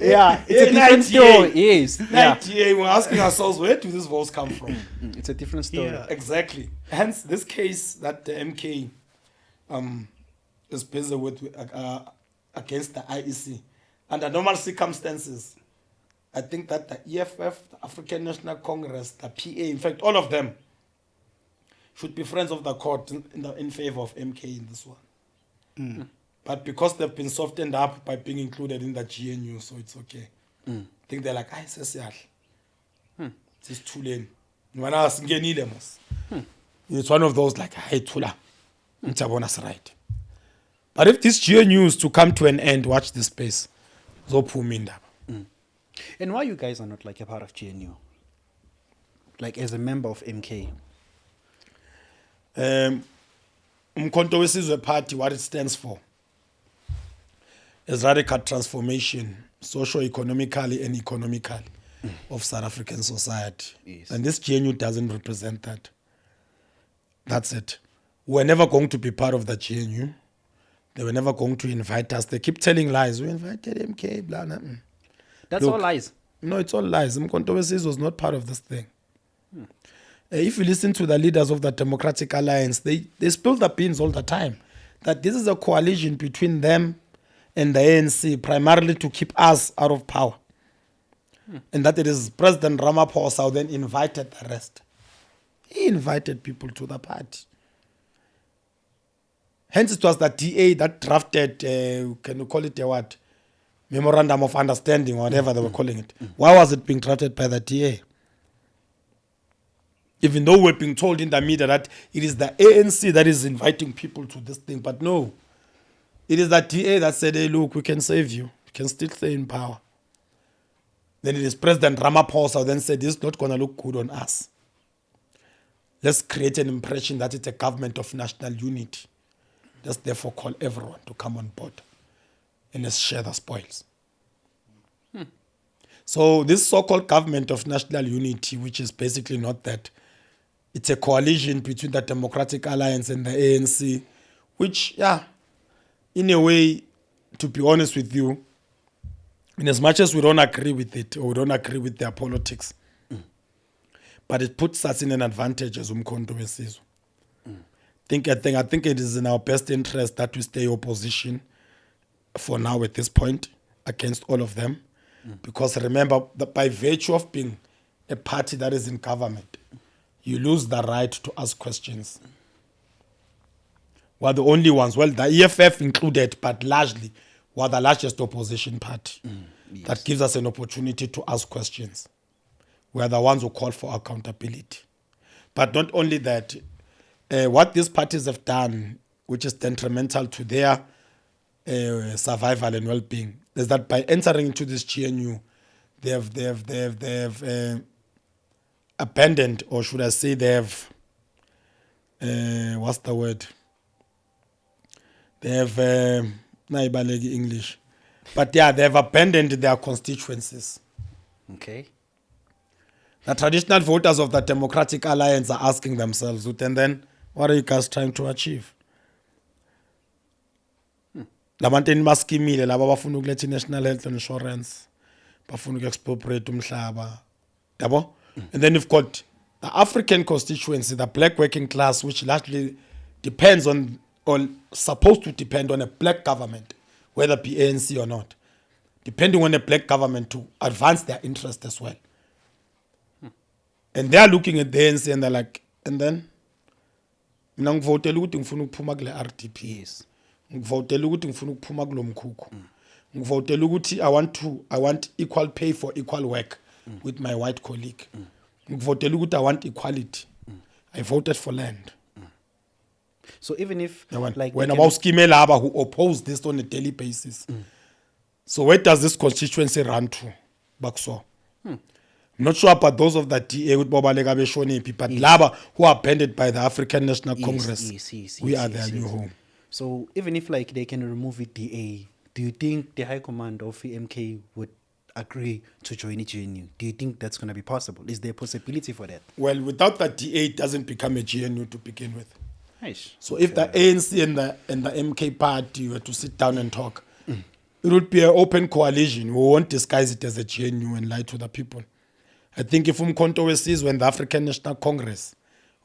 Yeah, it's a different story. Yes. Yeah. DA, we're asking ourselves, where do these votes come from? It's a different story. Yeah, exactly. Hence, this case that the MK is busy with against the IEC, under normal circumstances, I think that the EFF, the African National Congress, the PA, in fact, all of them should be friends of the court in favor of MK in this one. But because they've been softened up by being included in the GNU, so it's okay. I think they're like, it's too late. It's one of those like, hey, Tula, it's right. But if this GNU is to come to an end, watch this space. And why you guys are not like a part of GNU? Like as a member of MK? Umkhonto Wesizwe Party, what it stands for is radical transformation, socio-economically and economically, of South African society. Yes. And this GNU doesn't represent that. That's it. We're never going to be part of the GNU. They were never going to invite us. They keep telling lies. We invited MK, blah, blah. That's Look, all lies. No, it's all lies. Umkhonto Wesizwe was not part of this thing. If you listen to the leaders of the Democratic Alliance, they spill the beans all the time. That this is a coalition between them and the ANC, primarily to keep us out of power. And that it is President Ramaphosa who then invited the rest. He invited people to the party. Hence it was the DA that drafted, can you call it a what? Memorandum of Understanding, whatever they were calling it. Why was it being drafted by the DA? Even though we're being told in the media that it is the ANC that is inviting people to this thing. But no, it is the DA that said, hey, look, we can save you. You can still stay in power. Then it is President Ramaphosa who then said, this is not going to look good on us. Let's create an impression that it's a government of national unity. Let's therefore call everyone to come on board. And let's share the spoils. So this so-called government of national unity, which is basically not that, it's a coalition between the Democratic Alliance and the ANC, which, in a way, to be honest with you, in as much as we don't agree with it or we don't agree with their politics, but it puts us in an advantage as Umkhonto Wesizwe. I think it is in our best interest that we stay opposition for now at this point against all of them. Because remember, that by virtue of being a party that is in government, you lose the right to ask questions. We're the only ones, well, the EFF included, but largely, we're the largest opposition party. Yes. That gives us an opportunity to ask questions. We're the ones who call for accountability. But not only that, what these parties have done, which is detrimental to their survival and well-being, is that by entering into this GNU, they have abandoned, or should I say, they have what's the word? They have naibalegi English, but they have abandoned their constituencies. Okay. The traditional voters of the Democratic Alliance are asking themselves, and then, what are you guys trying to achieve? Labanteni baskimile laba bafuna ukuletha national health insurance, bafuna uku-expropriate umhlaba, yabo? And then you've got the African constituency, the black working class, which largely depends on, or supposed to depend on, a black government, whether be ANC or not, depending on a black government to advance their interest as well. And they are looking at the ANC and they're like, and then, mina ngivotela ukuthi ngifuna ukuphuma kule RDP. Yes. Ngivotela ukuthi ngifuna ukuphuma kulo mkhukhu. Ngivotela ukuthi I want equal pay for equal work with my white colleague. Ngivotela ukuthi I want equality. I voted for land. So even if like when about scheme laba who oppose this on a daily basis. So where does this constituency run to? Bakso. I'm not sure about those of the DA with Bobaleka Beshonipi, but laba who are banned by the African National Congress. We are their new home. So even if like they can remove it, DA, do you think the High Command of MK would agree to join the GNU? Do you think that's going to be possible? Is there a possibility for that? Well, without the DA, it doesn't become a GNU to begin with. Nice. So if the ANC and the MK party were to sit down and talk, it would be an open coalition. We won't disguise it as a GNU and lie to the people. I think if Umkhonto we when the African National Congress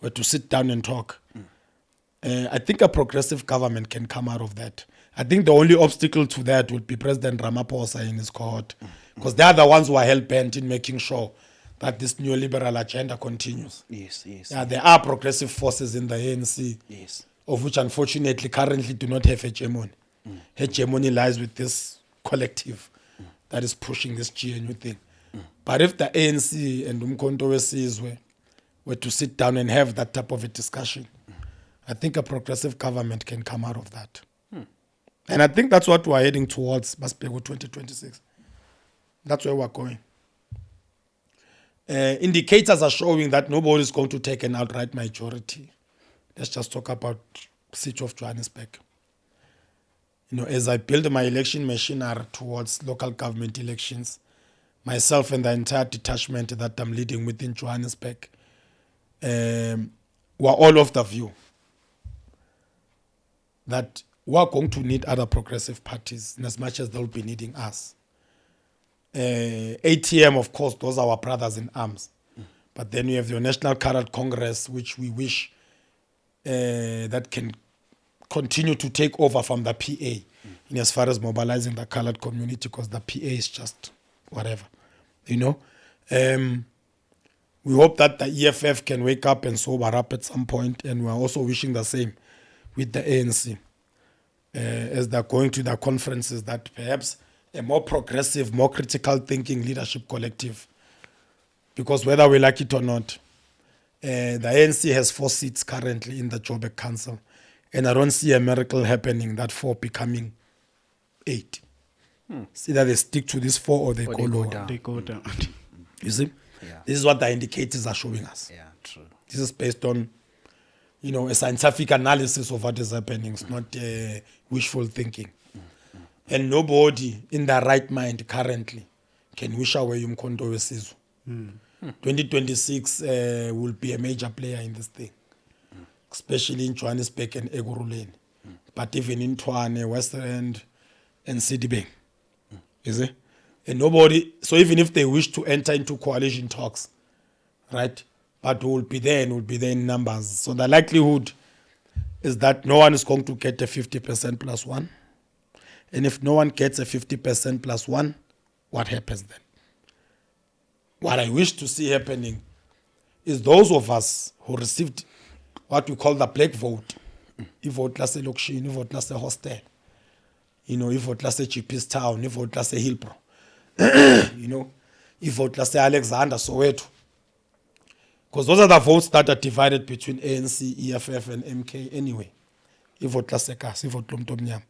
were to sit down and talk, I think a progressive government can come out of that. I think the only obstacle to that would be President Ramaphosa and his cohort, because they are the ones who are hell-bent in making sure that this neoliberal agenda continues. Yes, yes. Yeah, there are progressive forces in the ANC, Yes. of which unfortunately currently do not have hegemony. Hegemony lies with this collective that is pushing this GNU thing. But if the ANC and Umkhonto we were to sit down and have that type of a discussion, I think a progressive government can come out of that. And I think that's what we're heading towards, Maspego 2026. That's where we're going. Indicators are showing that nobody is going to take an outright majority. Let's just talk about City of Johannesburg. You know, as I build my election machinery towards local government elections, myself and the entire detachment that I'm leading within Johannesburg, we're all of the view that we're going to need other progressive parties in as much as they'll be needing us. ATM, of course, those are our brothers in arms. But then you have your National Colored Congress, which we wish that can continue to take over from the PA in as far as mobilizing the colored community, because the PA is just whatever, you know. We hope that the EFF can wake up and sober up at some point, and we're also wishing the same with the ANC as they're going to the conferences, that perhaps a more progressive, more critical thinking leadership collective, because whether we like it or not, the ANC has 4 seats currently in the Joburg Council, and I don't see a miracle happening that 4 becoming 8. It's either they stick to this 4 or they go lower. down. They go down. You see? Yeah. This is what the indicators are showing us. Yeah, true. This is based on, you know, a scientific analysis of what is happening. It's not wishful thinking. And nobody in their right mind currently can wish away Umkhonto we 2026 will be a major player in this thing, especially in Johannesburg and Ekurhuleni, but even in Tshwane, Western, and Citybang. You see? And nobody, so even if they wish to enter into coalition talks, right, but will be there and will be there in numbers. So the likelihood is that no one is going to get a 50% plus 1. And if no one gets a 50% plus 1, what happens then? What I wish to see happening is those of us who received what we call the black vote, i-vote lase-Lokshin, i-vote lase-Hostel, you know, i-vote lase-GP's Town, i-vote lase-Hillbrow, you know, i-vote lase-Alexander, Soweto. Because those are the votes that are divided between ANC, EFF, and MK anyway. I-vote lase-Kas, i-vote lomntu omnyama.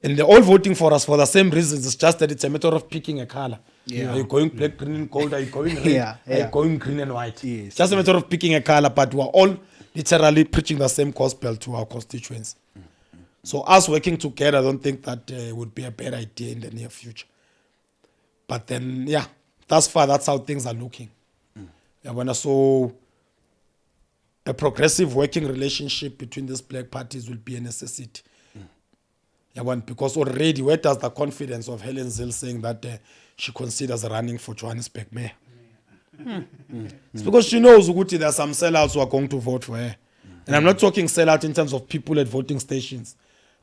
And they're all voting for us for the same reasons. It's just that it's a matter of picking a color. Yeah. Are you going black, green, and gold? Are you going red? Yeah, Are you yeah. going green and white? Yes, Just a matter of picking a color, but we're all literally preaching the same gospel to our constituents. So us working together, I don't think that would be a bad idea in the near future. But then, yeah, thus far, that's how things are looking. Yeah, when I saw a progressive working relationship between these black parties will be a necessity. Yeah, because already, where does the confidence of Helen Zille saying that she considers running for Johannesburg mayor? It's because she knows Uguti, there are some sellouts who are going to vote for her. And I'm not talking sellout in terms of people at voting stations.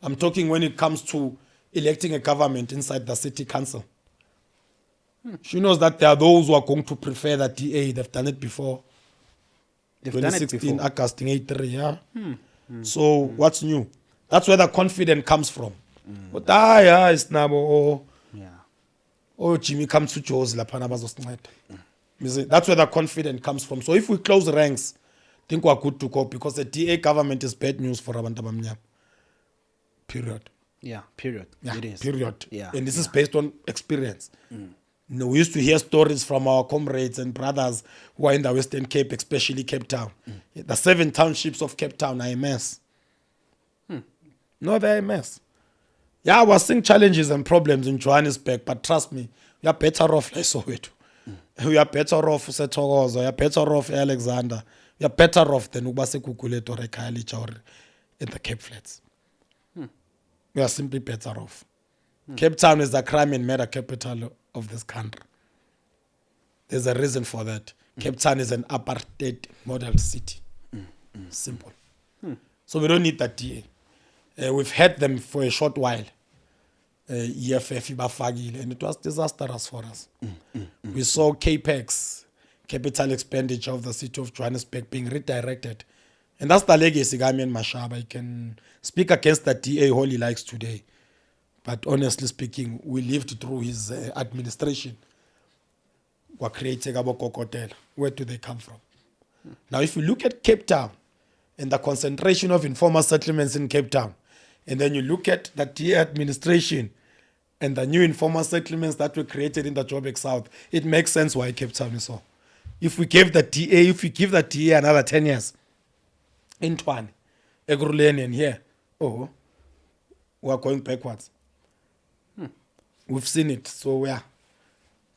I'm talking when it comes to electing a government inside the city council. She knows that there are those who are going to prefer the DA. They've done it before. They've done it 2016, before. August 83, yeah. So what's new? That's where the confidence comes from. But yeah, it's now Yeah. oh Jimmy comes to Jozi laphana bazosinceda. You see, that's where the confidence comes from. So if we close ranks, I think we're good to go, because the DA government is bad news for abantu abamnyama. Period. Yeah, period. Yeah, It is. period. Yeah. And this is based on experience. You know, we used to hear stories from our comrades and brothers who are in the Western Cape, especially Cape Town. The 7 townships of Cape Town are a mess. No, they're a mess. Yeah, we're seeing challenges and problems in Johannesburg, but trust me, we are better off like Soweto. We are better off Sethokozo, we are better off Alexander, we you're better off than uba seGugulethu or eKhayelitsha or in the Cape Flats. You are simply better off. Cape Town is the crime and murder capital of this country. There's a reason for that. Cape Town is an apartheid model city. Simple. So we don't need that DA. We've had them for a short while. EFF ibafakile, and it was disastrous for us. We saw CAPEX, capital expenditure of the city of Johannesburg, being redirected. And that's the legacy Gamian Mashaba. He can speak against the DA all he likes today. But honestly speaking, we lived through his administration. Were creating about Kokotela. Where do they come from? Now, if you look at Cape Town and the concentration of informal settlements in Cape Town, and then you look at the DA administration and the new informal settlements that were created in the Joburg South, it makes sense why Cape Town is so. If we give the DA another 10 years, in Tshwane, Ekurhuleni, and here, we are going backwards. We've seen it. So yeah,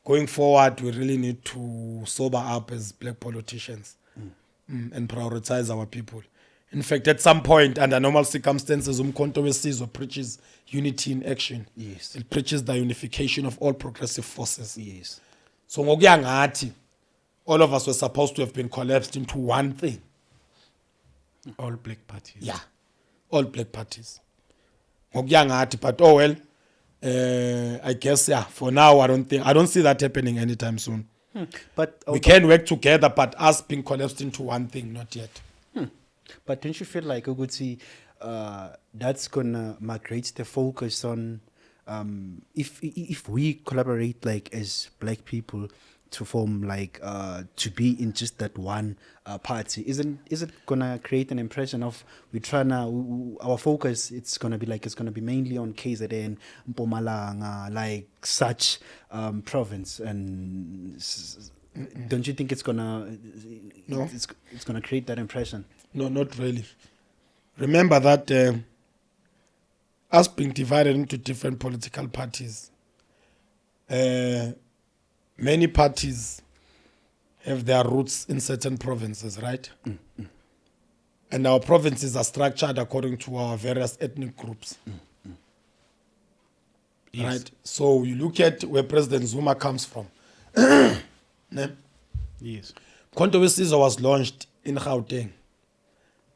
going forward, we really need to sober up as black politicians and prioritize our people. In fact, at some point, under normal circumstances, Umkhonto weSizwe preaches unity in action. Yes. It preaches the unification of all progressive forces. Yes. So ngokuya ngathi, all of us were supposed to have been collapsed into one thing. All black parties. Yeah, all black parties. Ngokuya ngathi, but oh well, I guess yeah. For now, I don't see that happening anytime soon. But We can work together, but us being collapsed into one thing, not yet. But don't you feel like Uguti, that's gonna migrate the focus on if we collaborate like as black people to form like to be in just that one party, is it gonna create an impression of our focus? It's gonna be mainly on KZN, Mpumalanga, like such province, and don't you think it's gonna No. it's gonna create that impression? No, not really. Remember that us being divided into different political parties, many parties have their roots in certain provinces, right? And our provinces are structured according to our various ethnic groups. Yes. Right? So you look at where President Zuma comes from. Ne? Yes. Umkhonto weSizwe was launched in Gauteng,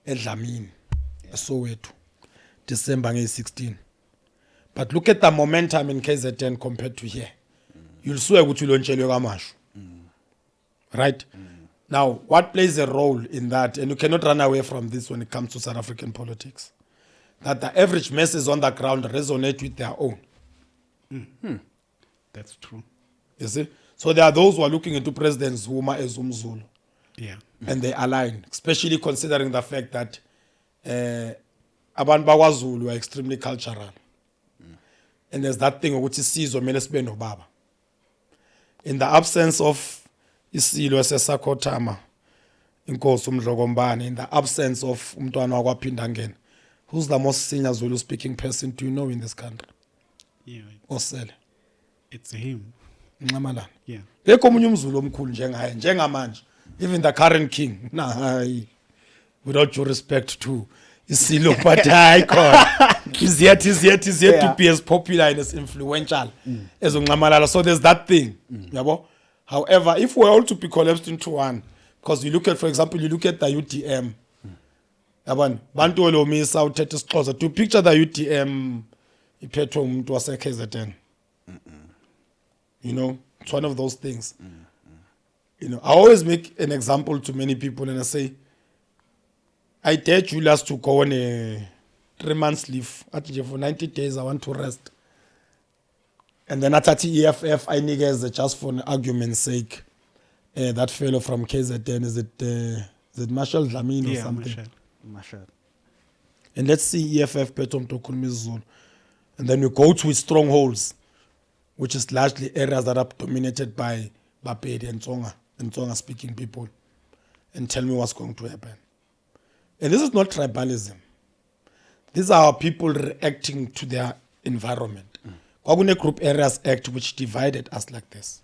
eDlamini, Soweto, December 16. But look at the momentum in KZN compared to here. You'll swear ukuthi ulontshelwe kamashu. Right? Now, what plays a role in that, and you cannot run away from this when it comes to South African politics, that the average masses on the ground resonate with their own. That's true. You see? So there are those who are looking into President Zuma as Umzulu. Yeah. And they align, especially considering the fact that abantu bakwaZulu are extremely cultural. And there's that thing ukuthi isizwe kumele sibe nobaba. In the absence of isilo esesakhothama inkosi uMdlokombane, in the absence of umntwana wakwaPhinda Ngene, who's the most senior Zulu speaking person do you know in this country? Yeah. Osele It's him. Nxamalala. Yeah. Bekho omunye umZulu omkhulu njengaye njengamanje, even the current king, hayi, without due respect to isilo, but hayi khona is yet to be as popular and as influential as uNxamalala. So there's that thing, yabo. However, if we're all to be collapsed into one, because you look at, for example, the UDM, yabona, bantu olomisa uthethe isiXhosa, to picture the UDM iphethwe umuntu waseKZN. You know, it's one of those things. You know, I always make an example to many people and I say, I dare Julius to go on a 3 months leave. Actually, for 90 days, I want to rest. And then at EFF, I niggas just for an argument's sake. That fellow from KZN, is it Marshall Dlamini or Yeah, something? Marshall. And let's see EFF Petom Tokunmi Zulu. And then we go to its strongholds, which is largely areas that are dominated by Bapedi and Tsonga speaking people, and tell me what's going to happen. And this is not tribalism. These are our people reacting to their environment. Kwakune Group Areas Act, which divided us like this.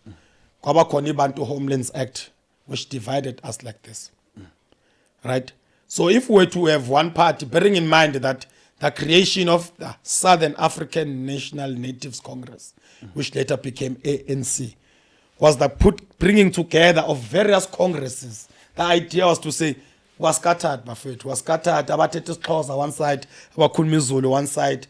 Kwabakhona iBantu Homelands Act, which divided us like this. right? So if we were to have one party, bearing in mind that the creation of the Southern African National Natives Congress, which later became ANC, was the bringing together of various congresses. The idea was to say, was scattered, Bafethu, was scattered, abathethe isiXhosa one side, abakhuluma isiZulu one side,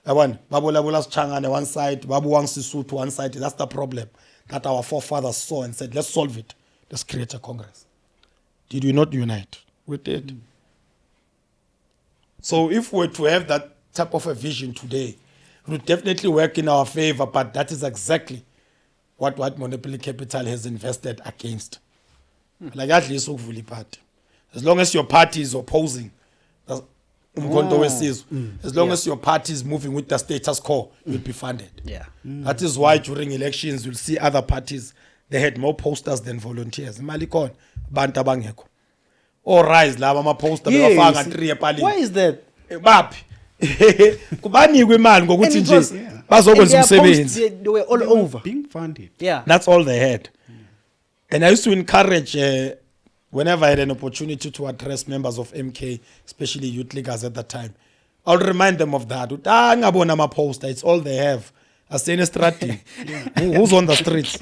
yabona, babolabula siChangane one side, babuwang Sesotho one side. That's the problem that our forefathers saw and said, let's solve it. Let's create a Congress. Did we not unite? We did. So if we were to have that type of a vision today, it would definitely work in our favor, but that is exactly what monopoly capital has invested against. Like at least ukuvula party. As long as your party is opposing, as long as your party is moving with the status quo, you'll be funded. Yeah. That is why during elections you'll see other parties, they had more posters than volunteers. Imali khona, abantu abangekho. Or rise laba ama poster bebafanga 3 epalini. Why is that? Baphi? Kubanikwe imali ngokuthi And it was- nje bazokwenza And their posts, umsebenzi. they were all over. Being funded. Yeah. That's all they had. And I used to encourage, whenever I had an opportunity to address members of MK, especially youth leaguers at that time, I'll remind them of that. Ngabona ama poster, it's all they have. Asene Strati. Who's on the streets?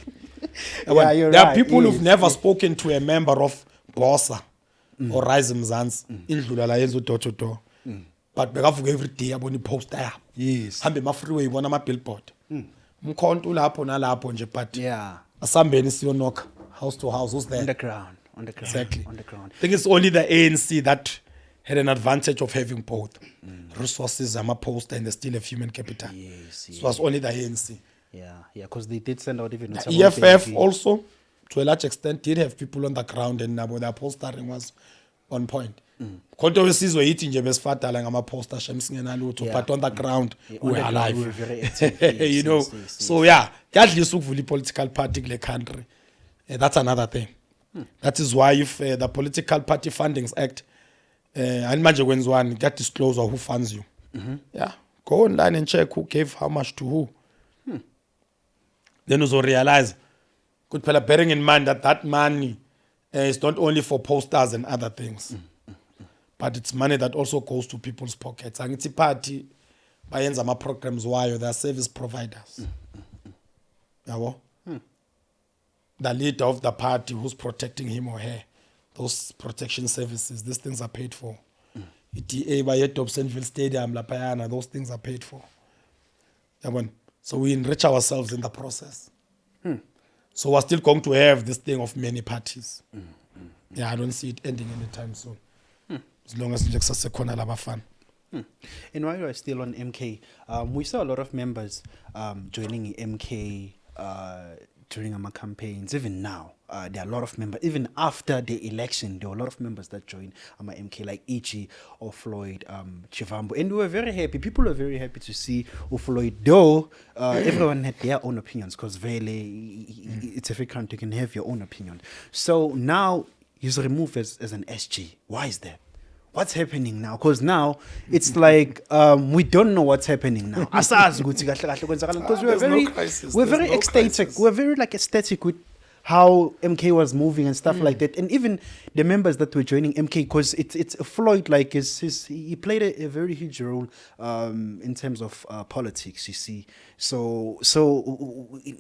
Yeah, you're there are right, people yes, who've never spoken to a member of Bosa or Rise Mzansi. Indlula la yenza door to door. But bekavuka every day abona poster yabo. Yes. Hambe ma freeway ibona ama billboard. Umkhonto lapho nalapho nje but Yeah. asambeni siyonokha house to house. Who's there? On the ground. Exactly. On the ground. I think it's only the ANC that had an advantage of having both resources, a poster, and still have human capital. Yes, So it was only the ANC. Yeah, because they did send out even The some EFF baby. also, to a large extent, did have people on the ground, and their postering was on point. Khonto wesizwe yithi nje besifadala ngama-poster shamsingenalutho, Yeah. but on the ground Yeah, on we the are ground, alive. we were very active. Yes, You know, yes. so yeah, kuyadlisa ukuvula i-political party kule country. That's another thing. That is why if the Political Party Fundings Act, and manje kwenziwani, get disclosure who funds you. Yeah, go online and check who gave how much to who. Then also realize, good fella, bearing in mind that that money is not only for posters and other things, but it's money that also goes to people's pockets. Angithi party bayenza ama programs wayo, they are service providers. Yabo? The leader of the party who's protecting him or her, those protection services, these things are paid for. ETA by Dobsonville Stadium, La Payana, those things are paid for. Yabona? So we enrich ourselves in the process. So we're still going to have this thing of many parties. Yeah, I don't see it ending anytime soon. As long as it's just a corner of fun. And while we're still on MK, we saw a lot of members joining MK during our campaigns. Even now, there are a lot of members. Even after the election, there were a lot of members that joined our MK, like Ichi or Floyd Chivambo. And we were very happy. People were very happy to see Floyd, though everyone had their own opinions, because really, it's every country can have your own opinion. So now he's removed as an SG. Why is that? What's happening now? Because now it's like we don't know what's happening now. Because There's no crisis. we're There's very no ecstatic. crisis. We're very like ecstatic with how MK was moving and stuff like that. And even the members that were joining MK, because it's Floyd, like he played a very huge role in terms of politics. You see, so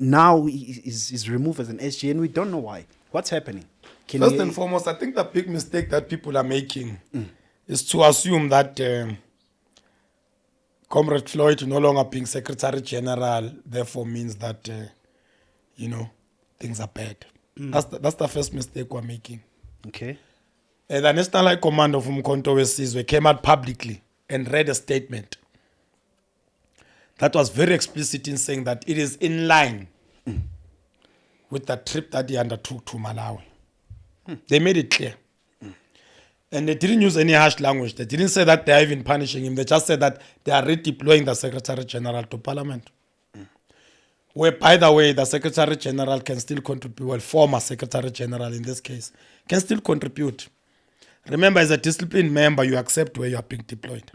now he's removed as an SG, and we don't know why. What's happening? First and foremost, I think the big mistake that people are making is to assume that Comrade Floyd no longer being Secretary General therefore means that, things are bad. That's the first mistake we're making. Okay. The National High Command of Umkhonto Wesizwe came out publicly and read a statement that was very explicit in saying that it is in line with the trip that he undertook to Malawi. They made it clear. And they didn't use any harsh language. They didn't say that they are even punishing him. They just said that they are redeploying the Secretary General to Parliament. Where, by the way, the Secretary General can still contribute, well, former Secretary General in this case, can still contribute. Remember, as a disciplined member, you accept where you are being deployed.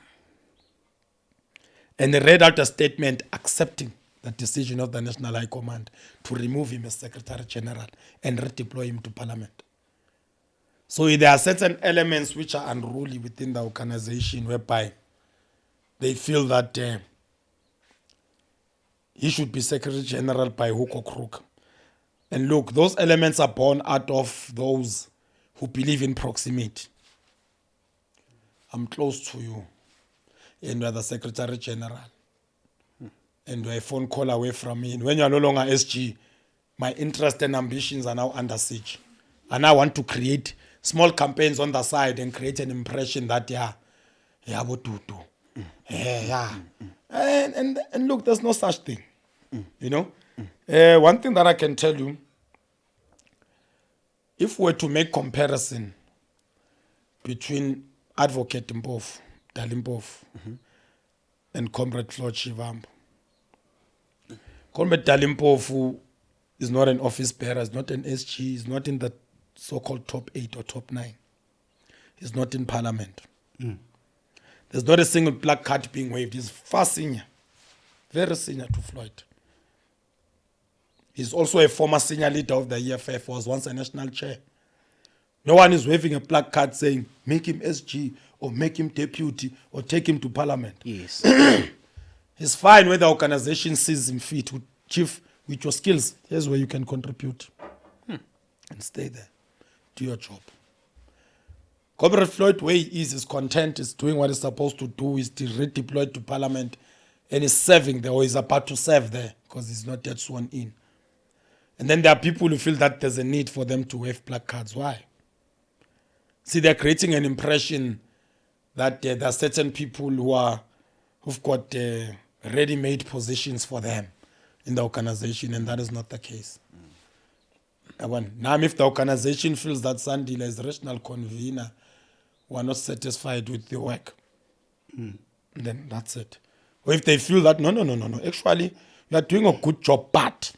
And they read out a statement accepting the decision of the National High Command to remove him as Secretary General and redeploy him to Parliament. So there are certain elements which are unruly within the organization whereby they feel that he should be Secretary General by hook or crook. And look, those elements are born out of those who believe in proximity. I'm close to you, and you are the Secretary General, and you're a phone call away from me. And when you're no longer SG, my interests and ambitions are now under siege. And I want to create small campaigns on the side and create an impression that, what to do. And look, there's no such thing, you know. One thing that I can tell you, if we were to make comparison between Advocate Mpofu, Dalimpofu, and Comrade Floyd Shivambu, Comrade Dalimpofu is not an office bearer, is not an SG, is not in the so-called top 8 or top 9. He's not in parliament. There's not a single black card being waved. He's far senior, very senior to Floyd. He's also a former senior leader of the EFF, was once a national chair. No one is waving a black card saying, make him SG, or make him deputy, or take him to parliament. Yes. He's fine when the organization sees him fit. Chief, with your skills, here's where you can contribute. And stay there. Do your job. Comrade Floyd, where he is content, is doing what he's supposed to do, is redeployed to parliament, and is serving there, or is about to serve there, because he's not yet sworn in. And then there are people who feel that there's a need for them to wave black cards. Why? See, they're creating an impression that there are certain people who've got ready-made positions for them in the organization, and that is not the case. Now, if the organization feels that Sandile is regional convener who are not satisfied with the work, then that's it. Or if they feel that, no, actually, you are doing a good job, but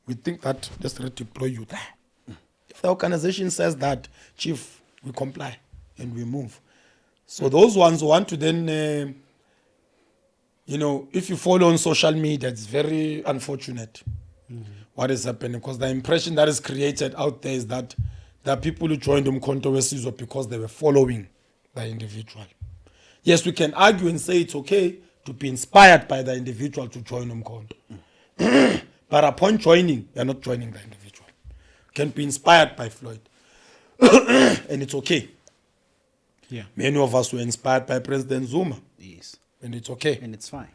we think that let's redeploy you there. If the organization says that, Chief, we comply and we move. So those ones who want to then, if you follow on social media, it's very unfortunate what is happening, because the impression that is created out there is that there are people who joined Umkhonto weSizwe because they were following the individual. Yes, we can argue and say it's okay to be inspired by the individual to join Umkhonto. But upon joining, you're not joining the individual. You can be inspired by Floyd. And it's okay. Yeah. Many of us were inspired by President Zuma. Yes. And it's okay. And it's fine.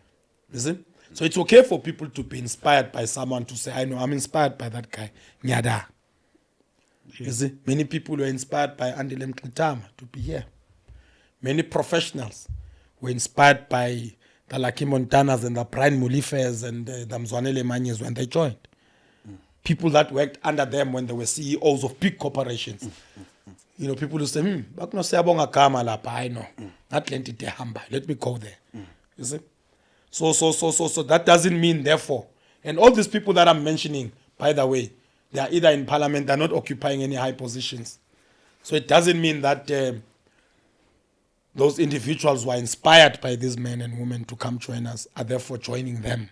Listen? So it's okay for people to be inspired by someone, to say, I know, I'm inspired by that guy. Nyada. You see? Many people were inspired by Andile Mkitama to be here. Many professionals were inspired by the Lucky Montanas and the Brian Mulifers and the Mzwanele Manyes when they joined. People that worked under them when they were CEOs of big corporations. People who say, I know. Let me go there. You see? So that doesn't mean, therefore, and all these people that I'm mentioning, by the way, they are either in parliament, they're not occupying any high positions. So it doesn't mean that those individuals who are inspired by these men and women to come join us are therefore joining them.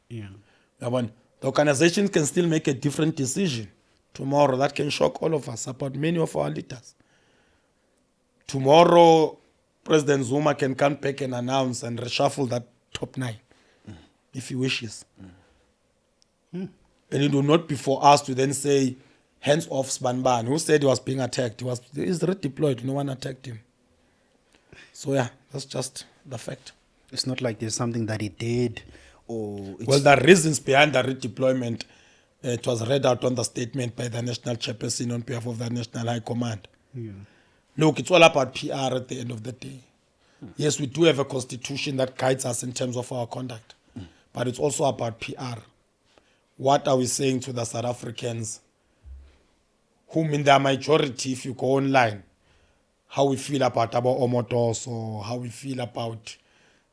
Yeah. The organization can still make a different decision tomorrow that can shock all of us about many of our leaders. Tomorrow, President Zuma can come back and announce and reshuffle that top 9 if he wishes. And it will not be for us to then say, hands off Spanban, who said he was being attacked. He is redeployed. No one attacked him. So yeah, that's just the fact. It's not like there's something that he did or... Well, the reasons behind the redeployment, it was read out on the statement by the National Chairperson on behalf of the National High Command. Yeah. Look, it's all about PR at the end of the day. Yes, we do have a constitution that guides us in terms of our conduct, but it's also about PR. What are we saying to the South Africans, whom in their majority, if you go online, how we feel about our Omotos, or how we feel about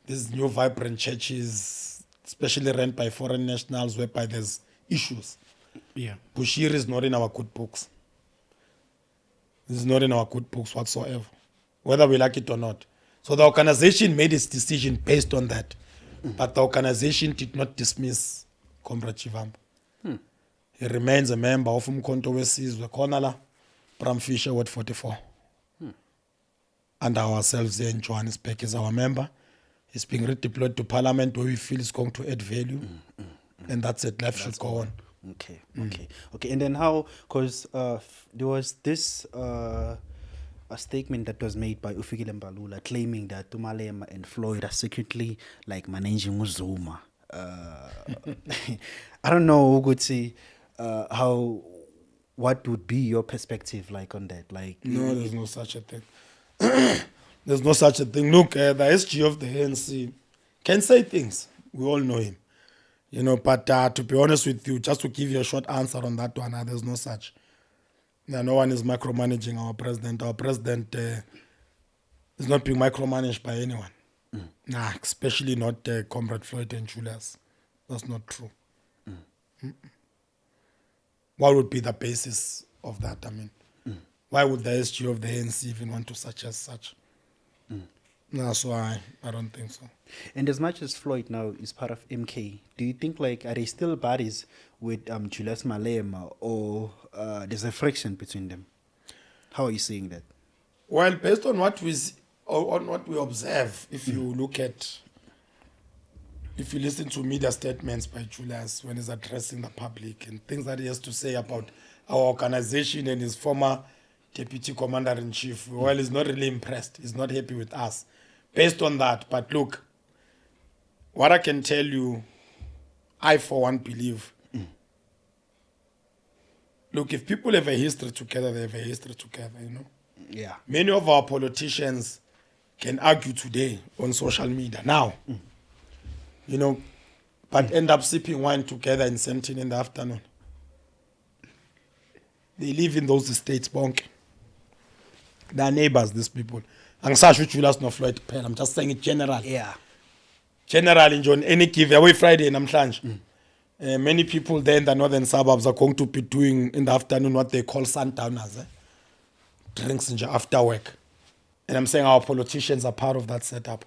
these new vibrant churches, especially run by foreign nationals, whereby there's issues. Yeah. Bushiri is not in our good books. This is not in our good books whatsoever, whether we like it or not. So the organization made its decision based on that. But the organization did not dismiss Comrade Shivambu. He remains a member of Umkhonto weSizwe, khona la, Bram Fisher, Ward 44. And ourselves here in Johannesburg is our member. He's being redeployed to Parliament where we feel is going to add value. And that's it. Life should go on. Okay, okay. And then how? Because there was this a statement that was made by Ufikile Mbalula claiming that Tumalema and Floyd are secretly like managing Zuma. I don't know, Uguti, how. What would be your perspective like on that? Like, No, there's no such a thing. There's no such a thing. Look, the SG of the ANC can say things. We all know him. You know, but to be honest with you, just to give you a short answer on that one, there's no such. Yeah, no one is micromanaging our president. Our president is not being micromanaged by anyone. Nah, especially not Comrade Floyd and Julius. That's not true. What would be the basis of that? I mean, why would the SG of the ANC even want to such as such? No, so I don't think so. and as much as Floyd now is part of MK, do you think like are they still buddies with Julius Malema, or there's a friction between them? How are you seeing that? Well, based on what we observe, if you look at, if you listen to media statements by Julius when he's addressing the public and things that he has to say about our organization and his former deputy commander-in-chief, well, he's not really impressed. He's not happy with us based on that. But look, what I can tell you, I for one believe, look, if people have a history together, they have a history together, you know. Yeah. Many of our politicians can argue today on social media now, you know, but end up sipping wine together in Sandton in the afternoon. They live in those estates, bonk. They are neighbors, these people. Angisasho Julius no Floyd kuphela. I'm just saying it general. Yeah. Generally, John, any giveaway Friday namhlanje. Many people there in the northern suburbs are going to be doing in the afternoon what they call sundowners. Drinks after work. And I'm saying our politicians are part of that setup.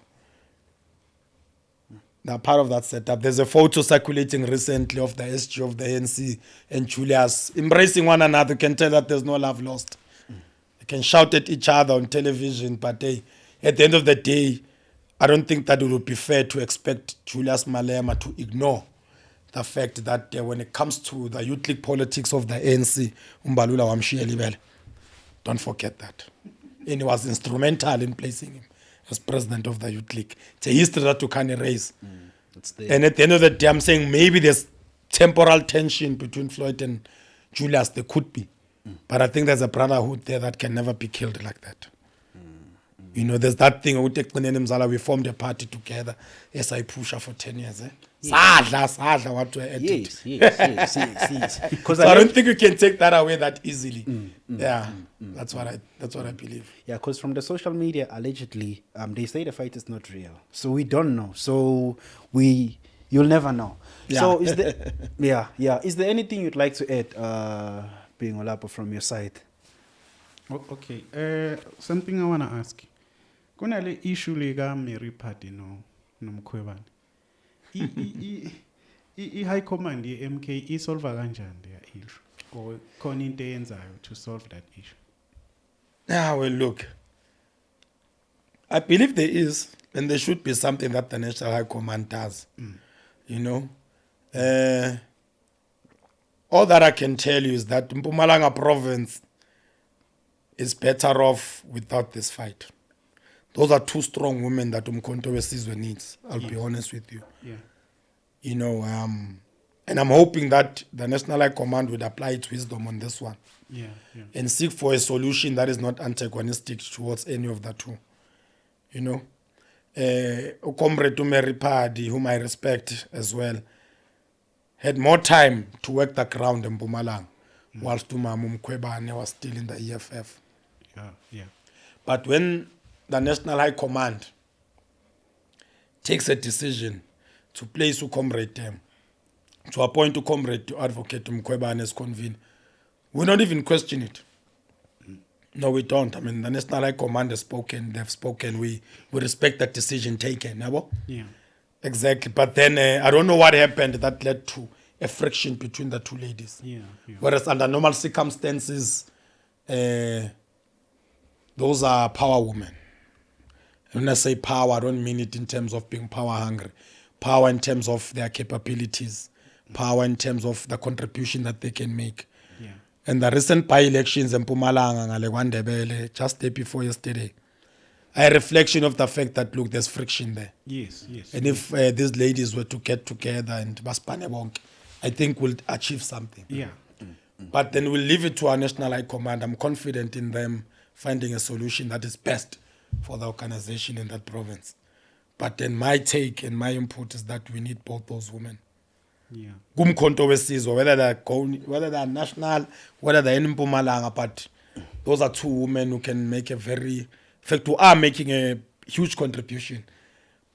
They're part of that setup. There's a photo circulating recently of the SG of the ANC and Julius embracing one another. You can tell that there's no love lost. They can shout at each other on television, but at the end of the day, I don't think that it would be fair to expect Julius Malema to ignore the fact that when it comes to the youth league politics of the ANC, Mbalula wamshiya libele. Don't forget that. And he was instrumental in placing him as president of the youth league. It's a history that you can't erase. And at the end of the day, I'm saying maybe there's temporal tension between Floyd and Julius. There could be. But I think there's a brotherhood there that can never be killed like that. You know, there's that thing, we formed a party together. Yes, I pushed her for 10 years. Sadla, what to edit. Yes. So I don't think you can take that away that easily. That's what I believe. Yeah, because from the social media, allegedly, they say the fight is not real. So we don't know. So you'll never know. Yeah. So is there, is there anything you'd like to add, being Olapo, from your side? Okay. Something I want to ask. Kunale issue lega Mary Party no Mkhwebane. I high command ye MK isolve kanjani le issue? Or khona into eyenzayo to solve that issue? Well, look. I believe there is, and there should be something that the National High Command does. You know? All that I can tell you is that Mpumalanga province is better off without this fight. Those are two strong women that Umkhonto Wesizwe needs. I'll be honest with you. Yeah. You know, and I'm hoping that the National High Command would apply its wisdom on this one. Yeah. And seek for a solution that is not antagonistic towards any of the two. You know, Comrade Mary Party, whom I respect as well, had more time to work the ground in Mpumalanga, whilst Umamu Mkhwebane was still in the EFF. Yeah. But when the National High Command takes a decision to place Comrade to appoint Comrade to Advocate Mkhwebane as convener, we don't even question it. No, we don't. I mean, the National High Command has spoken. They've spoken. We respect that decision taken. Yeah. Exactly. But then I don't know what happened that led to a friction between the two ladies. Yeah. Whereas under normal circumstances, those are power women. And when I say power, I don't mean it in terms of being power hungry. Power in terms of their capabilities, power in terms of the contribution that they can make. Yeah. And the recent by-elections in Mpumalanga, ngale KwaNdebele, just day before yesterday, a reflection of the fact that, look, there's friction there. Yes. And if these ladies were to get together and baspane bonke, I think we'll achieve something. Yeah. But then we'll leave it to our National High Command. I'm confident in them finding a solution that is best for the organization in that province. But then my take and my input is that we need both those women. Yeah. Kumkhonto wesizwe, whether they're national, whether they're in Mpumalanga, but those are two women who can make in fact, who are making a huge contribution.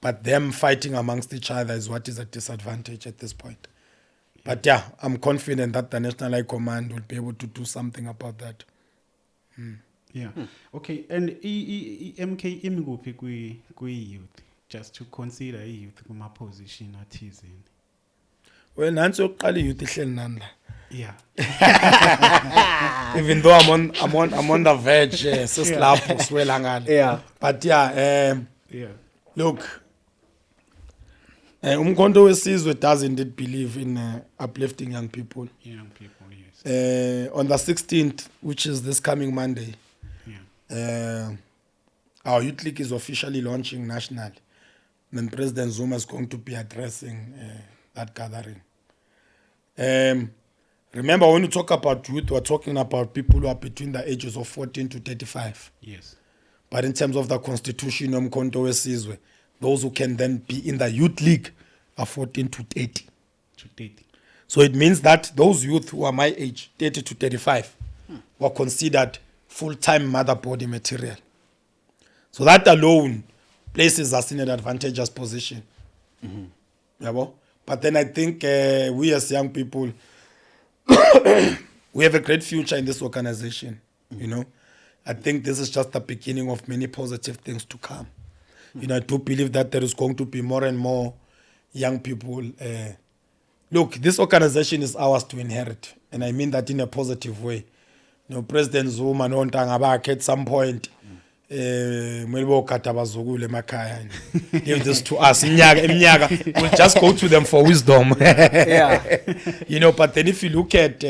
But them fighting amongst each other is what is a disadvantage at this point. But yeah, I'm confident that the National High Command will be able to do something about that. Yeah. Okay. And MK imiguphi kwi-youth, just to consider youth kuma position athizeni. Well, nansi yokuqala youth ihleli nani la. Yeah. Even though I'm on the verge, sesilapho siwela ngale. Yeah. But yeah, Yeah. look, Umkhonto wesizwe does indeed believe in uplifting young people. Young people, yes. On the 16th, which is this coming Monday, Yeah. our youth league is officially launching nationally. Then President Zuma is going to be addressing that gathering. Remember, when you talk about youth, we're talking about people who are between the ages of 14 to 35. Yes. But in terms of the constitution, Umkhonto wesizwe, those who can then be in the youth league are 14 to 30. To 30. So it means that those youth who are my age, 30 to 35, were considered full-time mother body material. So that alone places us in an advantageous position. Yabo? But then I think we as young people, we have a great future in this organization. You know, I think this is just the beginning of many positive things to come. You know, I do believe that there is going to be more and more young people. Look, this organization is ours to inherit, and I mean that in a positive way. You know, President Zuma nontanga bakhe at some point, give this to us. We'll just go to them for wisdom. Yeah. You know, but then if you look at,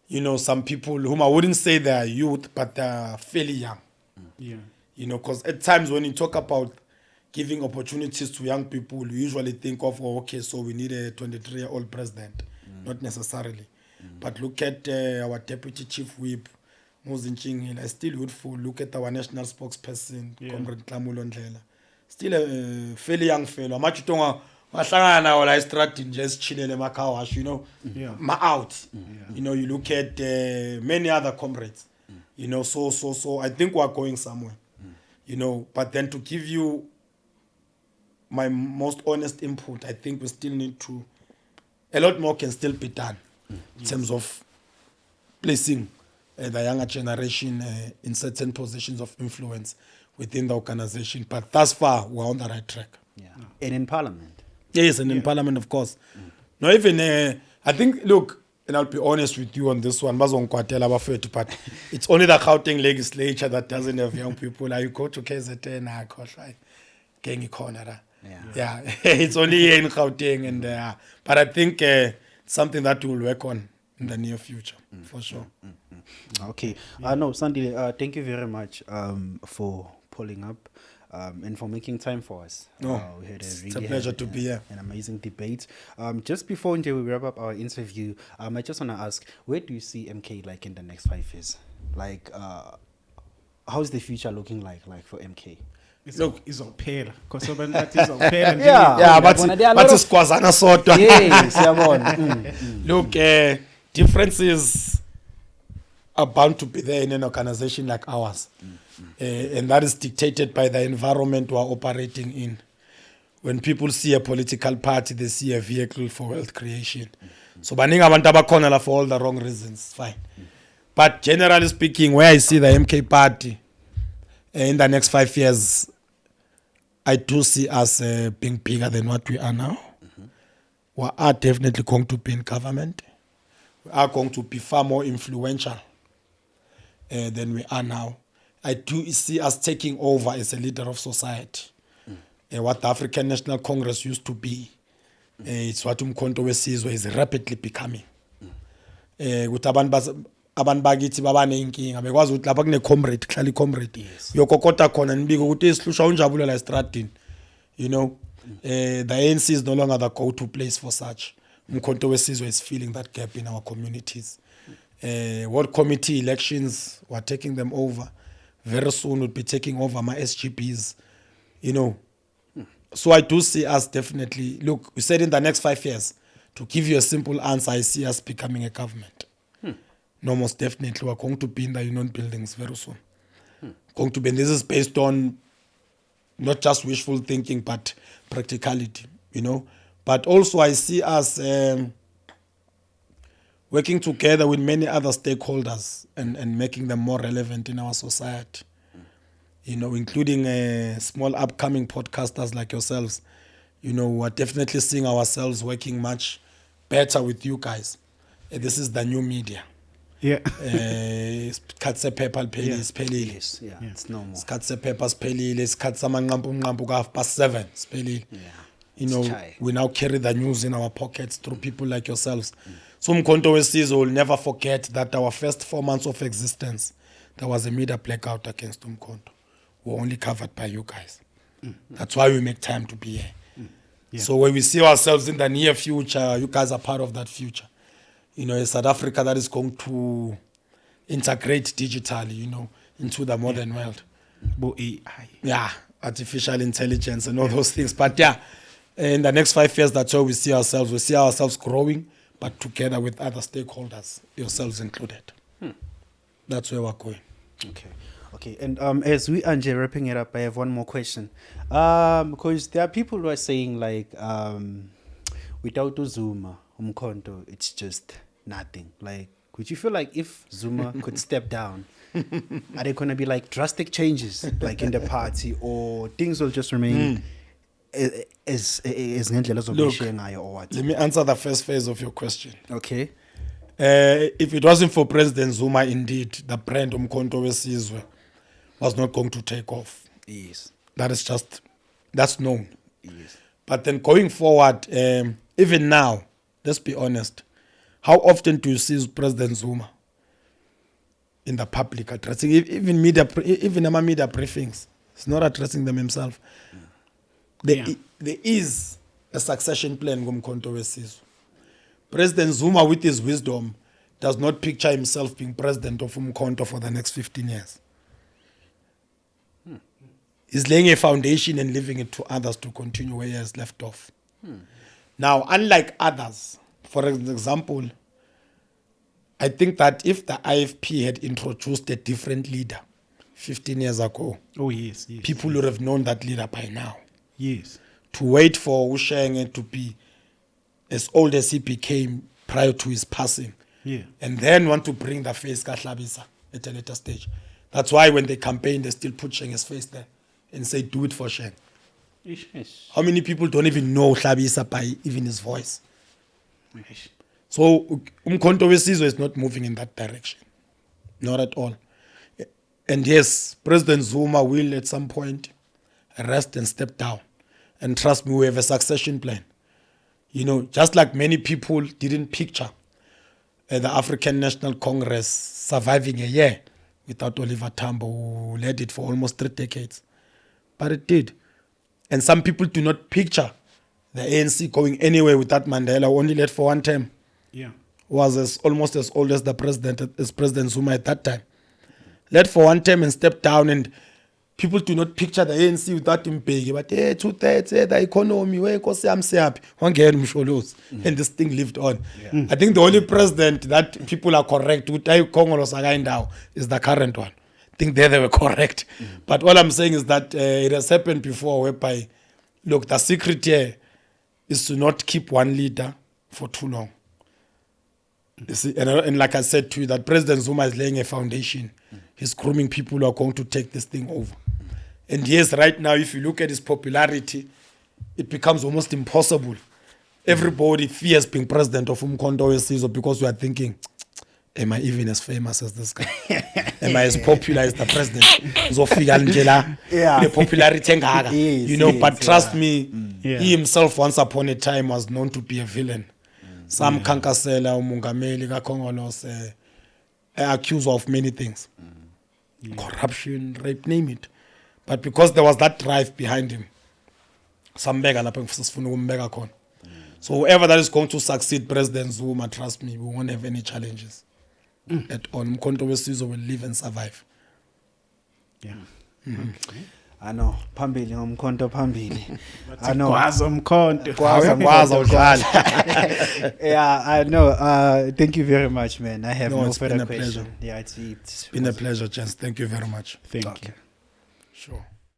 you know, some people whom I wouldn't say they are youth, but they are fairly young. Yeah. You know, because at times when you talk about giving opportunities to young people, you usually think of, oh, okay, so we need a 23-year-old president. Not necessarily. But look at our deputy chief whip, Muzinchingila, still youthful. Look at our national spokesperson, Comrade Klamulo Ndlela. Still a fairly young fellow. Machutonga, mahlangana wala estradini just chilele makawash, you know, ma out. You know, you look at many other comrades. You know, so I think we're going somewhere. You know, but then to give you my most honest input, I think we still need to, a lot more can still be done in terms of placing the younger generation in certain positions of influence within the organization. But thus far, we're on the right track. Yeah. And in Parliament. Yes, and in Parliament, of course. No, even, I think, look, and I'll be honest with you on this one, but it's only the Gauteng legislature that doesn't have young people. Like you go to KZN, yeah, it's only here in Gauteng, and but I think it's something that we'll work on in the near future, for sure. Okay. No, Sandile, thank you very much for pulling up and for making time for us. No, we had it's a pleasure to be here. An amazing debate. Just before we wrap up our interview, I just want to ask, where do you see MK like in the next 5 years? Like, how's the future looking like for MK? Look, izophela because abantu bathi izophela nje. Yeah, but it's kwazana sodwa. Yes, siyabona. Look, differences are bound to be there in an organization like ours. And that is dictated by the environment we're operating in. When people see a political party, they see a vehicle for wealth creation. So baningi abantu abakhona for all the wrong reasons, fine. But generally speaking, where I see the MK party in the next 5 years, I do see us being bigger than what we are now. We are definitely going to be in government. We are going to be far more influential than we are now. I do see us taking over as a leader of society. What the African National Congress used to be, it's what Umkhonto weSizwe is rapidly becoming. Ukuthi abantu bakithi babane inkinga bekwazi ukuthi lapha kune comrade hlala icomrade yokokota khona nibike ukuthi isihlusha unjabulo la estradini, you know. The ANC is no longer the go-to place for such. Umkhonto weSizwe is filling that gap in our communities. World committee elections, we're taking them over. Very soon we'll be taking over my SGPs, you know. So I do see us definitely, look, we said in the next 5 years, to give you a simple answer, I see us becoming a government. No, most definitely, we're going to be in the union buildings very soon. Going to be, and this is based on not just wishful thinking, but practicality, you know. But also I see us working together with many other stakeholders and making them more relevant in our society, you know, including small upcoming podcasters like yourselves. You know, we're definitely seeing ourselves working much better with you guys. This is the new media. Yeah. Isikhathi sephepha liphelile siphelile. Yes, yeah, it's no more. Isikhathi sephepha siphelile, isikhathi samanqampu ka 7:30 siphelile. Yeah. You know, Chai. we now carry the news in our pockets through people like yourselves. So Umkhonto weSizwe will never forget that our first 4 months of existence, there was a media blackout against Umkhonto. We were only covered by you guys. That's why we make time to be here. Yeah. So when we see ourselves in the near future, you guys are part of that future. You know, a South Africa that is going to integrate digitally, you know, into the modern world. Bo AI. Yeah, artificial intelligence and all those things. But yeah, in the next 5 years, that's where we see ourselves. We see ourselves growing, but together with other stakeholders, yourselves included. That's where we're going. Okay. And as we are wrapping it up, I have one more question. Because there are people who are saying like, without Zuma, Umkhonto, it's just nothing. Like, would you feel like if Zuma could step down, are there going to be like drastic changes like in the party, or things will just remain as ngendlela zokushiya ngayo or what? Let me answer the first phase of your question. Okay. If it wasn't for President Zuma, indeed, the brand Umkhonto weSizwe was not going to take off. Yes. That's known. Yes. But then going forward, even now, let's be honest, how often do you see President Zuma in the public addressing, even media briefings? He's not addressing them himself. There is a succession plan Umkhonto weSizwe. President Zuma, with his wisdom, does not picture himself being president of Umkhonto for the next 15 years. He's laying a foundation and leaving it to others to continue where he has left off. Now, unlike others, for example, I think that if the IFP had introduced a different leader 15 years ago, Oh, yes. people would have known that leader by now. Yes. To wait for Ushenge to be as old as he became prior to his passing, Yeah. and then want to bring the face Kahlabisa at a later stage. That's why when they campaign, they still put Shenge's face there and say, do it for Sheng. Ish. How many people don't even know Hlabisa by even his voice? Ish. So Umkhonto weSizwe is not moving in that direction. Not at all. And yes, President Zuma will at some point rest and step down. And trust me, we have a succession plan. You know, just like many people didn't picture the African National Congress surviving a year without Oliver Tambo, who led it for almost 3 decades. But it did. And some people do not picture the ANC going anywhere without Mandela, who only led for 1 term. Yeah. Was almost as old as President Zuma at that time. Led for 1 term and stepped down, and people do not picture the ANC without him big. But 2/3, the economy, and this thing lived on. I think the only president that people are correct is the current one. I think they were correct. But all I'm saying is that it has happened before, whereby, look, the secret here is to not keep one leader for too long. You see, and like I said to you, that President Zuma is laying a foundation. He's grooming people who are going to take this thing over. And yes, right now, if you look at his popularity, it becomes almost impossible. Everybody fears being president of Umkhonto weSizwe because we are thinking, am I even as famous as this guy? Am I as popular as the president? Zofika nje la, Yeah. the popularity engaka. Yes, You know, yes, but trust me, Yeah. he himself once upon a time was known to be a villain. Some Kankasela, umungameli kaKhongolose, accused of many things. Corruption, rape, name it. But because there was that drive behind him, sambeka lapha ngifuna ukumbeka khona. So whoever that is going to succeed President Zuma, trust me, we won't have any challenges at all. Mkhonto weSizwe will live and survive. Yeah. I know phambili ngomkhonto phambili. I know. Gwaza umkhonto. Gwaza udlala. Yeah, I know. Thank you very much, man. I have No, no it's been further a pleasure. question. Yeah, it's Been a pleasure, gents. Thank you very much. Thank Okay. you. Sure.